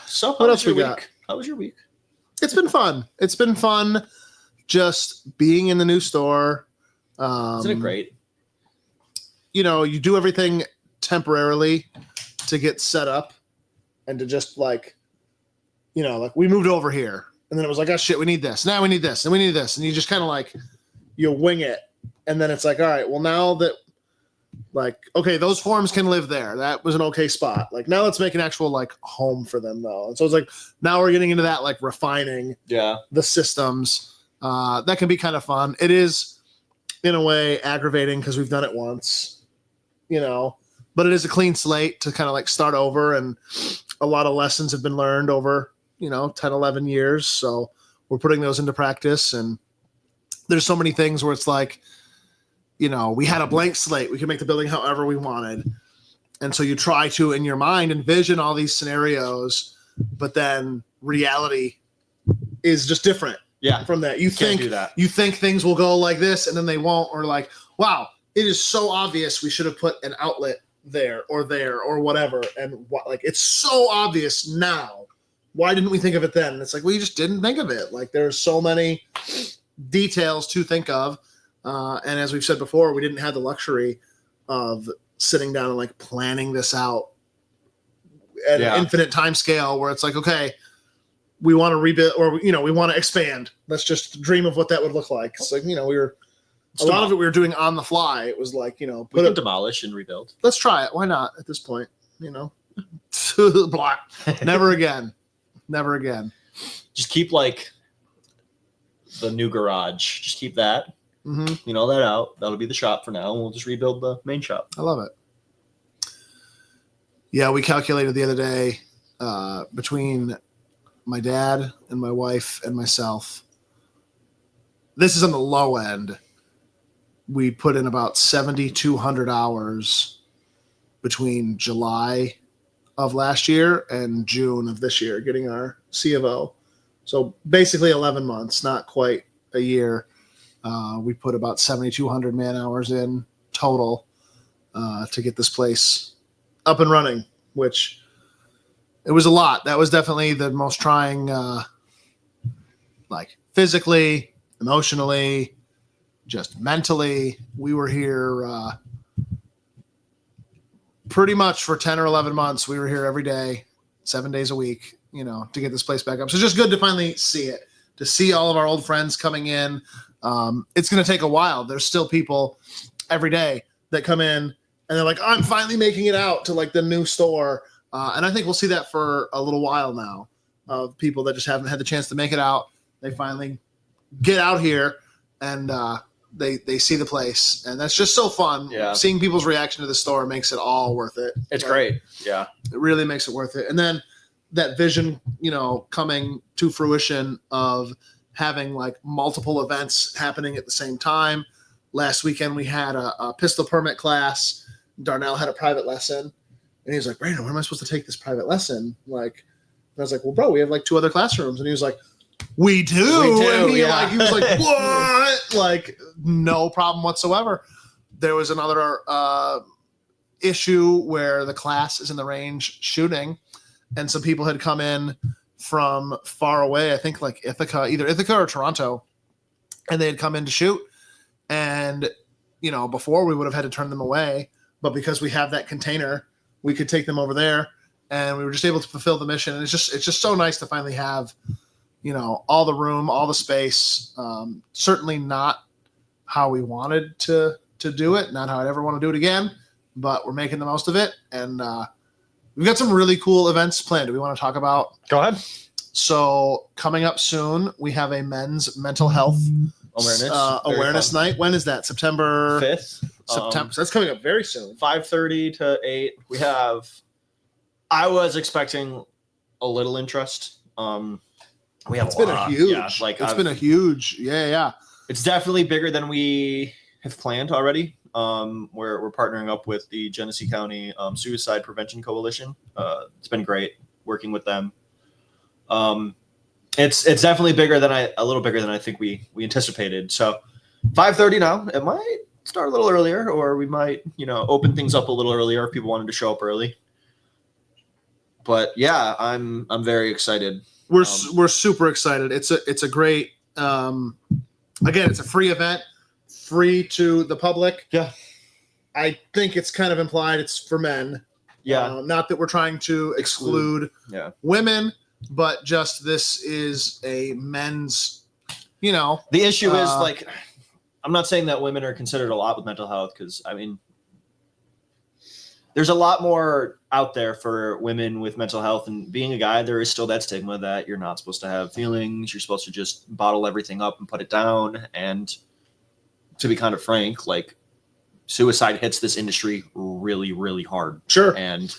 So, What else we got? How was your week? It's been fun. It's been fun just being in the new store. Isn't it great? You do everything temporarily to get set up and to just like we moved over here and then it was like, oh shit, we need this. Now we need this and we need this. And you just kind of you wing it. And then it's like, all right, well now that okay, those forms can live there. That was an okay spot. Like now let's make an actual home for them though. And so it's like, now we're getting into that refining Yeah. the systems. That can be kind of fun. It is in a way aggravating because we've done it once, but it is a clean slate to kind of start over. And a lot of lessons have been learned over, 10, 11 years. So we're putting those into practice. And there's so many things where it's like, we had a blank slate. We could make the building however we wanted. And so you try to, in your mind, envision all these scenarios, but then reality is just different Yeah. from that. You Can't do think that. you think things will go like this and then they won't, or wow, it is so obvious we should have put an outlet there or whatever. And it's so obvious now. Why didn't we think of it then? And it's like, well, you just didn't think of it. There's so many details to think of. And as we've said before, we didn't have the luxury of sitting down and planning this out at Yeah. an infinite time scale where it's like, okay, we want to rebuild, or we want to expand. Let's just dream of what that would look like. It's like, we were a lot of it we were doing on the fly. It was like, we can demolish and rebuild. Let's try it. Why not at this point? Blah. Never again. Never again. Just keep like the new garage. Just keep that. Mm-hmm. That out. That'll be the shop for now. And we'll just rebuild the main shop. I love it. Yeah, we calculated the other day between my dad and my wife and myself. This is on the low end. We put in about 7,200 hours between July of last year and June of this year, getting our C of O. So basically 11 months, not quite a year. We put about 7,200 man hours in total to get this place up and running, which it was a lot. That was definitely the most trying, like physically, emotionally, just mentally. We were here pretty much for 10 or 11 months. We were here every day, 7 days a week, to get this place back up. So it's just good to finally see it, to see all of our old friends coming in. It's going to take a while. There's still people every day that come in and they're like, I'm finally making it out to like the new store. And I think we'll see that for a little while now, of people that just haven't had the chance to make it out. They finally get out here and they see the place. And that's just so fun. Yeah. Seeing people's reaction to the store makes it all worth it. It's great. Yeah. It really makes it worth it. And then that vision, coming to fruition of having like multiple events happening at the same time. Last weekend we had a pistol permit class. Darnell had a private lesson, and he was like, "Brandon, where am I supposed to take this private lesson?" Like, and I was like, "Well, bro, we have like 2 other classrooms," and he was like, "We do." And he was like, "What?" Like, no problem whatsoever. There was another issue where the class is in the range shooting, and some people had come in from far away, I think like either Ithaca or Toronto, and they had come in to shoot. And, before we would have had to turn them away, but because we have that container, we could take them over there, and we were just able to fulfill the mission. And it's just so nice to finally have, all the room, all the space. Certainly not how we wanted to do it, not how I'd ever want to do it again, but we're making the most of it. And, we've got some really cool events planned. Do we want to talk about? Go ahead. So coming up soon, we have a men's mental health awareness night. When is that? September 5th. September. So that's coming up very soon. 5:30 to 8. I was expecting a little interest. We have it's been a huge. Yeah, been a huge. Yeah. It's definitely bigger than we have planned already. We're partnering up with the Genesee County Suicide Prevention Coalition. It's been great working with them. It's definitely a little bigger than I think we anticipated. So 5:30 now. It might start a little earlier, or we might open things up a little earlier if people wanted to show up early. But yeah, I'm very excited. We're super excited. It's a great. Again, it's a free event. Free to the public. Yeah. I think it's kind of implied it's for men. Yeah. Not that we're trying to exclude women, but just this is a men's, The issue is like, I'm not saying that women are considered a lot with mental health, because there's a lot more out there for women with mental health, and being a guy, there is still that stigma that you're not supposed to have feelings. You're supposed to just bottle everything up and put it down. And to be kind of frank, like, suicide hits this industry really, really hard. Sure. And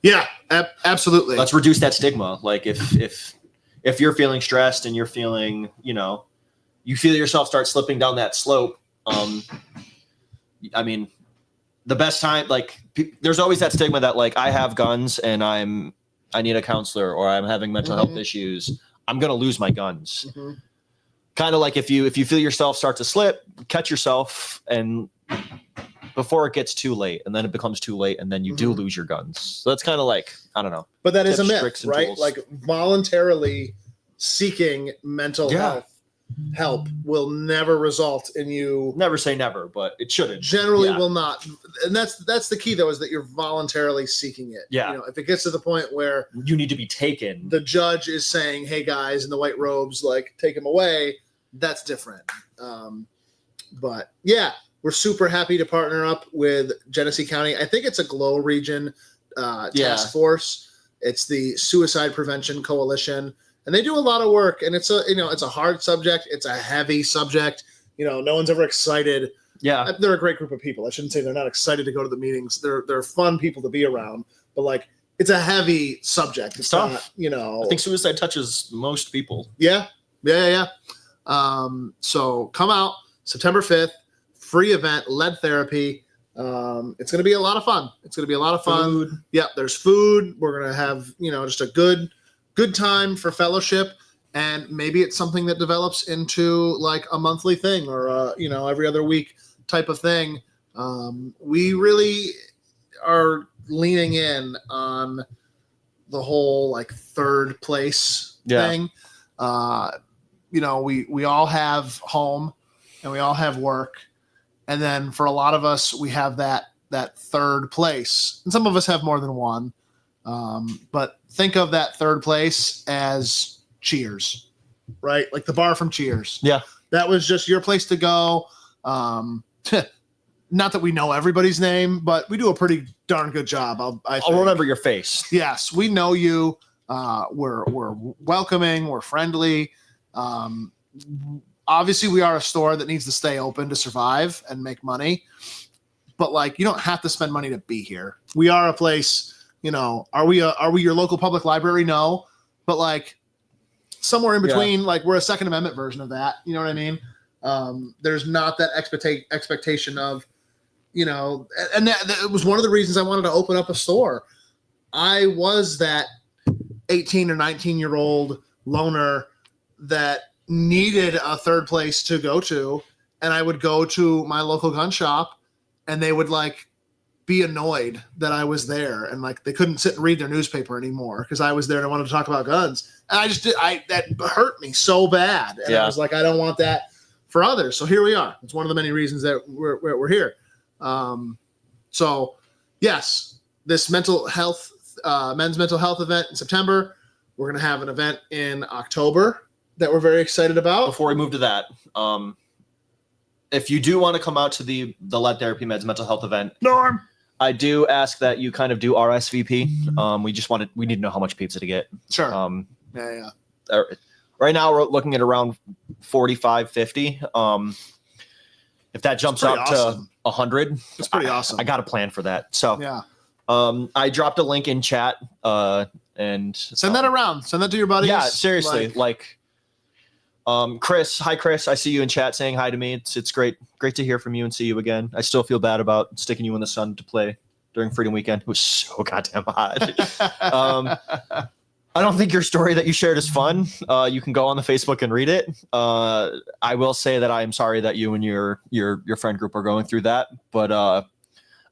yeah, absolutely. Let's reduce that stigma. Like, if you're feeling stressed and you're feeling, you feel yourself start slipping down that slope. The best time, like, there's always that stigma that like, I have guns and I need a counselor, or I'm having mental health issues. I'm going to lose my guns. Mm-hmm. Kind of like if you feel yourself start to slip, catch yourself, and before it gets too late, and then it becomes too late, and then you do lose your guns. So that's kind of like, I don't know. But that is a myth, right? Tools. Like voluntarily seeking mental health help will never result in you. Never say never, but it shouldn't. Generally, Yeah. will not, and that's the key though, is that you're voluntarily seeking it. Yeah. You know, if it gets to the point where You need to be taken. the judge is saying, "Hey guys in the white robes, like take him away," that's different. But yeah, we're super happy to partner up with Genesee County. I think it's a GLOW region task force. It's the Suicide Prevention Coalition, and they do a lot of work. And it's a hard subject. It's a heavy subject. No one's ever excited. Yeah. They're a great group of people. I shouldn't say they're not excited to go to the meetings. They're fun people to be around. But like, it's a heavy subject. It's tough. not. I think suicide touches most people. Yeah. So come out September 5th, free event, lead therapy. It's going to be a lot of fun. Food. Yeah, there's food. We're going to have, just a good time for fellowship, and maybe it's something that develops into like a monthly thing or every other week type of thing. We really are leaning in on the whole like third place thing. We all have home and we all have work. And then for a lot of us, we have that third place. And some of us have more than one. But think of that third place as Cheers, right? Like the bar from Cheers. Yeah. That was just your place to go. Not that we know everybody's name, but we do a pretty darn good job. I'll remember your face. Yes, we know you. We're welcoming. We're friendly. Obviously, we are a store that needs to stay open to survive and make money. But like, you don't have to spend money to be here. We are a place. Are we your local public library? No, but like somewhere in between, like we're a Second Amendment version of that. You know what I mean? There's not that expectation of, and that was one of the reasons I wanted to open up a store. I was that 18 or 19-year-old loner that needed a third place to go to, and I would go to my local gun shop, and they would like be annoyed that I was there, and like they couldn't sit and read their newspaper anymore because I was there and I wanted to talk about guns, and that hurt me so bad, and I was like, I don't want that for others. So here we are. It's one of the many reasons that we're here. So yes, this men's mental health event in September. We're going to have an event in October that we're very excited about. Before we move to that, if you do want to come out to the lead therapy meds mental health event, Norm, I do ask that you kind of do RSVP. We need to know how much pizza to get. Sure. Right now we're looking at around 45, 50. If that jumps up to 100, it's pretty awesome. I got a plan for that. So yeah. I dropped a link in chat and send that around. Send that to your buddies. Yeah, seriously. Chris, hi Chris. I see you in chat saying hi to me. It's great to hear from you and see you again. I still feel bad about sticking you in the sun to play during Freedom Weekend. It was so goddamn hot. I don't think your story that you shared is fun. You can go on the Facebook and read it. I will say that I am sorry that you and your friend group are going through that, but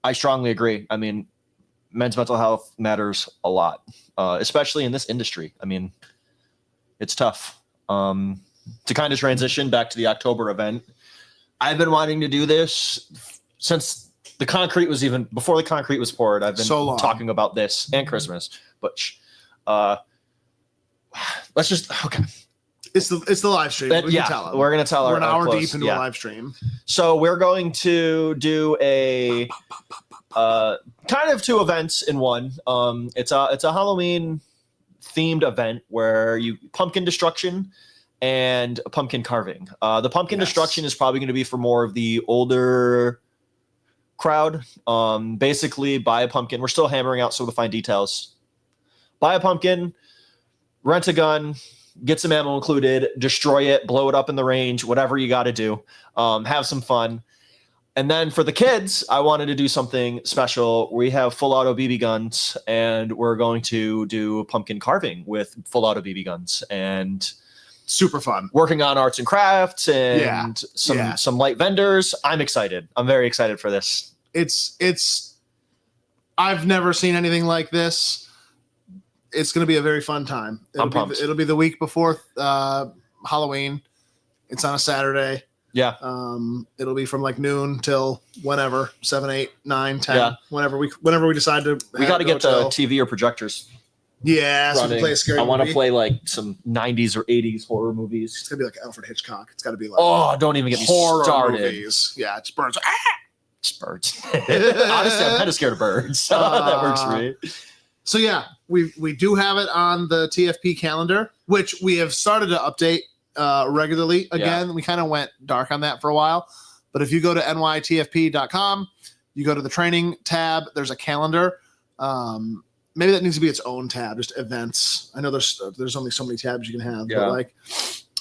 I strongly agree. I mean, men's mental health matters a lot, especially in this industry. I mean, it's tough. To kind of transition back to the October event, I've been wanting to do this since the concrete was even before the concrete was poured. I've been talking about this and Christmas, but let's just okay. It's the live stream. We're gonna tell. We're an hour deep into a live stream, so we're going to do a kind of two events in one. It's a Halloween themed event where you pumpkin destruction and pumpkin carving. The pumpkin destruction is probably going to be for more of the older crowd. Basically, buy a pumpkin. We're still hammering out some of the fine details. Buy a pumpkin, rent a gun, get some ammo included, destroy it, blow it up in the range, whatever you got to do. Have some fun. And then for the kids, I wanted to do something special. We have full auto BB guns, and we're going to do pumpkin carving with full auto BB guns and super fun. Working on arts and crafts and some light vendors. I'm excited. I'm very excited for this. I've never seen anything like this. It's going to be a very fun time. I'm pumped. It'll be the week before Halloween. It's on a Saturday. Yeah. It'll be from like noon till whenever, 7, 8, 9, 10, Yeah. whenever we decide to. We got to get the till. TV or projectors Yeah, so we can running. play a scary I want to movie. play like some 90s or 80s horror It's movies. gonna be like Alfred Hitchcock. It's got to be like Oh, don't even get me horror started. movies. Yeah, it's birds. It's birds. Honestly, I'm kind of scared of birds. So that works for me. So yeah, we do have it on the TFP calendar, which we have started to update regularly. Again, we kind of went dark on that for a while, but if you go to nytfp.com, you go to the training tab. There's a calendar. Maybe that needs to be its own tab, just events. I know there's only so many tabs you can have, Yeah. but like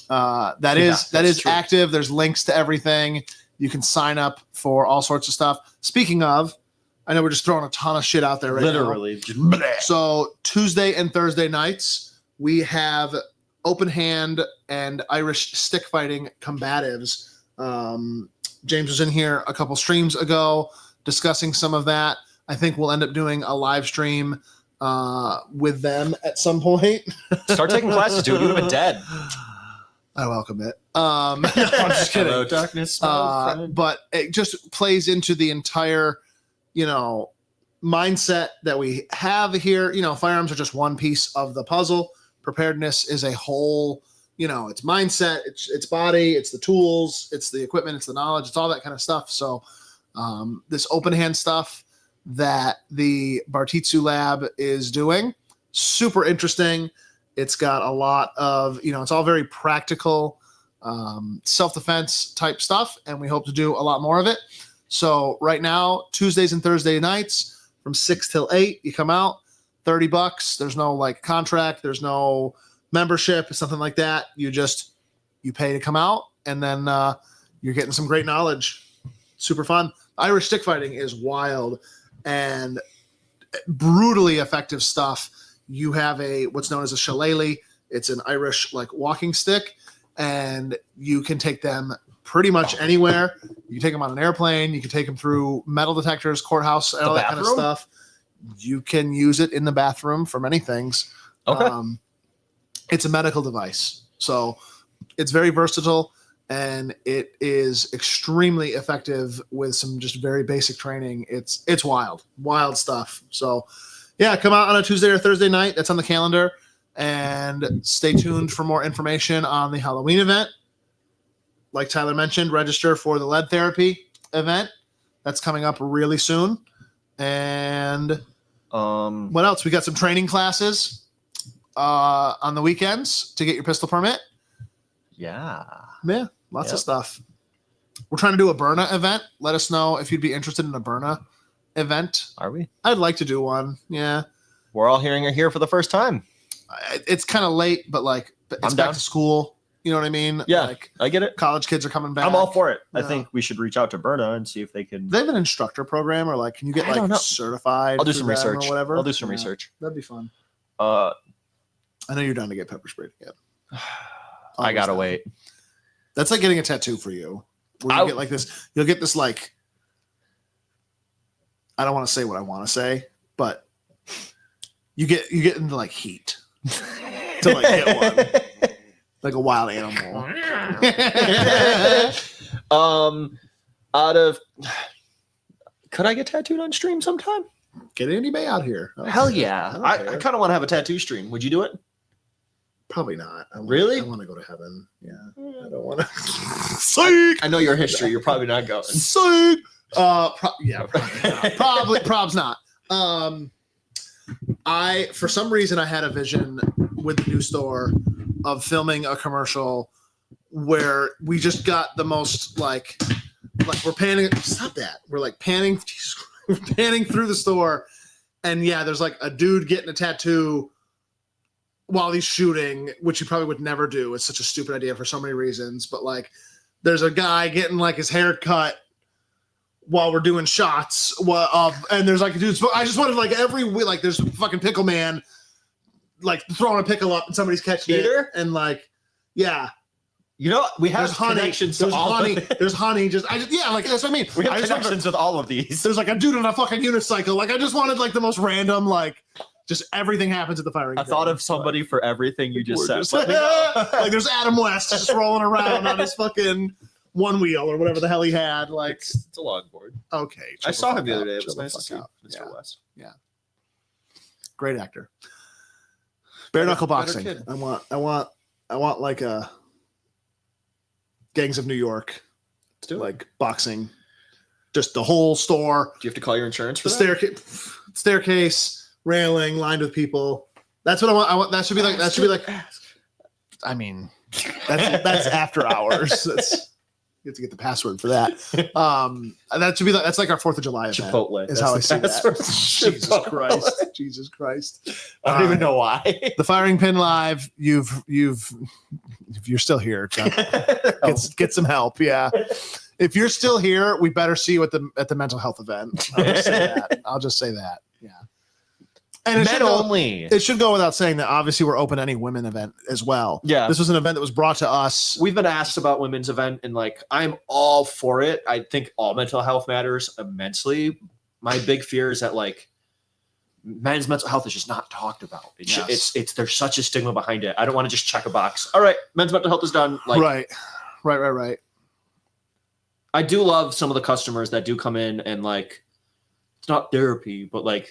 that is true. active. There's links to everything. You can sign up for all sorts of stuff. Speaking of, I know we're just throwing a ton of shit out there right now. Literally. Just bleh. So Tuesday and Thursday nights, we have open hand and Irish stick fighting combatives. James was in here a couple streams ago discussing some of that. I think we'll end up doing a live stream with them at some point. Start taking classes, dude. You would have been dead. I welcome it. I'm just kidding. Hello, darkness, my friend. But it just plays into the entire, mindset that we have here. Firearms are just one piece of the puzzle. Preparedness is a whole, it's mindset, it's body, it's the tools, it's the equipment, it's the knowledge, it's all that kind of stuff. So this open hand stuff that the Bartitsu Lab is doing, super interesting. It's got a lot of, it's all very practical, self-defense type stuff, and we hope to do a lot more of it. So right now, Tuesdays and Thursday nights from 6 till 8, you come out, $30. There's no like contract, there's no membership, something like that. You pay to come out, and then you're getting some great knowledge. Super fun. Irish stick fighting is wild and brutally effective stuff. You have what's known as a shillelagh. It's an Irish like walking stick, and you can take them pretty much anywhere. You can take them on an airplane. You can take them through metal detectors, courthouse, all that kind of bathroom? stuff. You can use it in the bathroom for many things. Okay. It's a medical device, so it's very versatile, and it is extremely effective with some just very basic training. It's wild stuff. So yeah, come out on a Tuesday or Thursday night. That's on the calendar, and stay tuned for more information on the Halloween event. Like Tyler mentioned, register for the lead therapy event. That's coming up really soon. And what else? We got some training classes on the weekends to get your pistol permit. Yeah. Yeah, lots of Yep. stuff. We're trying to do a Berna event. Let us know if you'd be interested in a Berna event. Are we? I'd like to do one. Yeah. We're all hearing it here for the first time. It's kind of late, but like it's I'm back down. to school. You know what I mean? Yeah. Like I get it. college kids are coming back. I'm all for it. I Yeah. think we should reach out to Berna and see if they can. Do they have an instructor program, or like can you get I don't know. like certified? I'll do through some them research. or whatever. I'll do some Yeah, research. That'd be fun. Uh, I know you're down to get pepper sprayed again. I Always gotta down. wait. That's like getting a tattoo for you. Where you get like this, you'll get this like. I don't want to say what I want to say, but you get into like heat to like get one, like a wild animal. Could I get tattooed on stream sometime? Get Andy Bay out here. Hell yeah. I don't I care. kind of want to have a tattoo stream. Would you do it? Probably not. Really? I want to go to heaven. Yeah. I don't want to. Psych. I know your history. You're probably not going. Psych. Yeah. Probably not. Prob's not. For some reason I had a vision with the new store of filming a commercial where we just got the most like we're panning. Stop that. We're like panning. Jesus Christ, we're panning through the store, and yeah, there's like a dude getting a tattoo while he's shooting, which you probably would never do. It's such a stupid idea for so many reasons. But like, there's a guy getting like his hair cut while we're doing shots. And there's like a dude. I just wanted like like there's fucking pickle man, like throwing a pickle up and somebody's catching Peter? it, and like, yeah. You know, we have There's honey. connections to There's all honey. of it. There's honey. Yeah, like that's what I mean. We have I just wanted- connections with all of these. there's like a dude on a fucking unicycle. Like I just wanted like the most random like Just everything happens at the firing. I thought of somebody for everything you just said. Gorgeous. Let me know. Like there's Adam West just rolling around on his fucking one wheel or whatever the hell he had. Like, It's a longboard. okay. I chill saw fuck him the other out, day. It chill was the nice to fuck see out. Mr. Yeah. West. Great actor. Bare knuckle Better boxing. kid. I want like a Gangs of New York, Let's do it. like boxing, just the whole store, Do you have to call your insurance for the that? staircase, railing, lined with people. That's what I want. That should be like. I mean, that's after hours. You have to get the password for that. That should be that's like our 4th of July event. Chipotle. Is how I see that. Password. Jesus Chipotle. Christ. Jesus Christ. I don't even know why. The Firing Pin Live, if you're still here, Chuck, get some help. Yeah. If you're still here, we better see you at the mental health event. I'll just say that. Yeah. And Men only. it should go without saying that obviously we're open to any women event as well. Yeah. This was an event that was brought to us. We've been asked about women's event, and like I'm all for it. I think all mental health matters immensely. My big fear is that like men's mental health is just not talked about. It's there's such a stigma behind it. I don't want to just check a box. All right, men's mental health is done. Like Right. I do love some of the customers that do come in and like it's not therapy, but like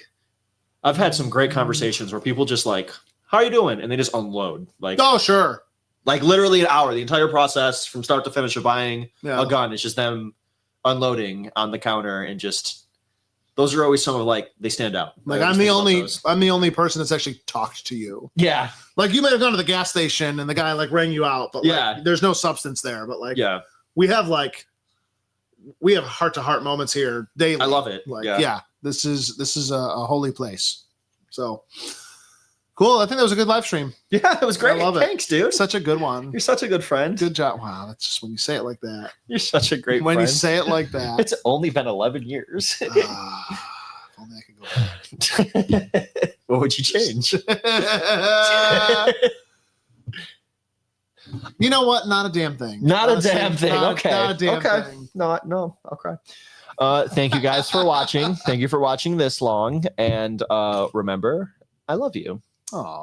I've had some great conversations where people just like, how are you doing? And they just unload. Like, Oh, sure. like literally an hour, the entire process from start to finish of buying Yeah. a gun. It's just them unloading on the counter and just those are always some of like they stand out. Like I I'm always think about the those. only person that's actually talked to you. Yeah. Like you might have gone to the gas station and the guy like rang you out, but Yeah. like, there's no substance there. But like Yeah. we have heart to heart moments here daily. I love it. Like yeah. this is a holy place. So cool. I think that was a good live stream. Yeah, it was great. I love it. Thanks, dude. Such a good one. You're such a good friend. Good job. Wow, that's just when you say it like that. You're such a great When you friend. say it like that. It's only been 11 years. If only I could go back. What would you change? You know what? Not a damn thing. Not a Honestly, damn thing. Okay. Not a damn Okay. thing. No, I'll cry. Thank you guys for watching. Thank you for watching this long. And remember, I love you. Oh.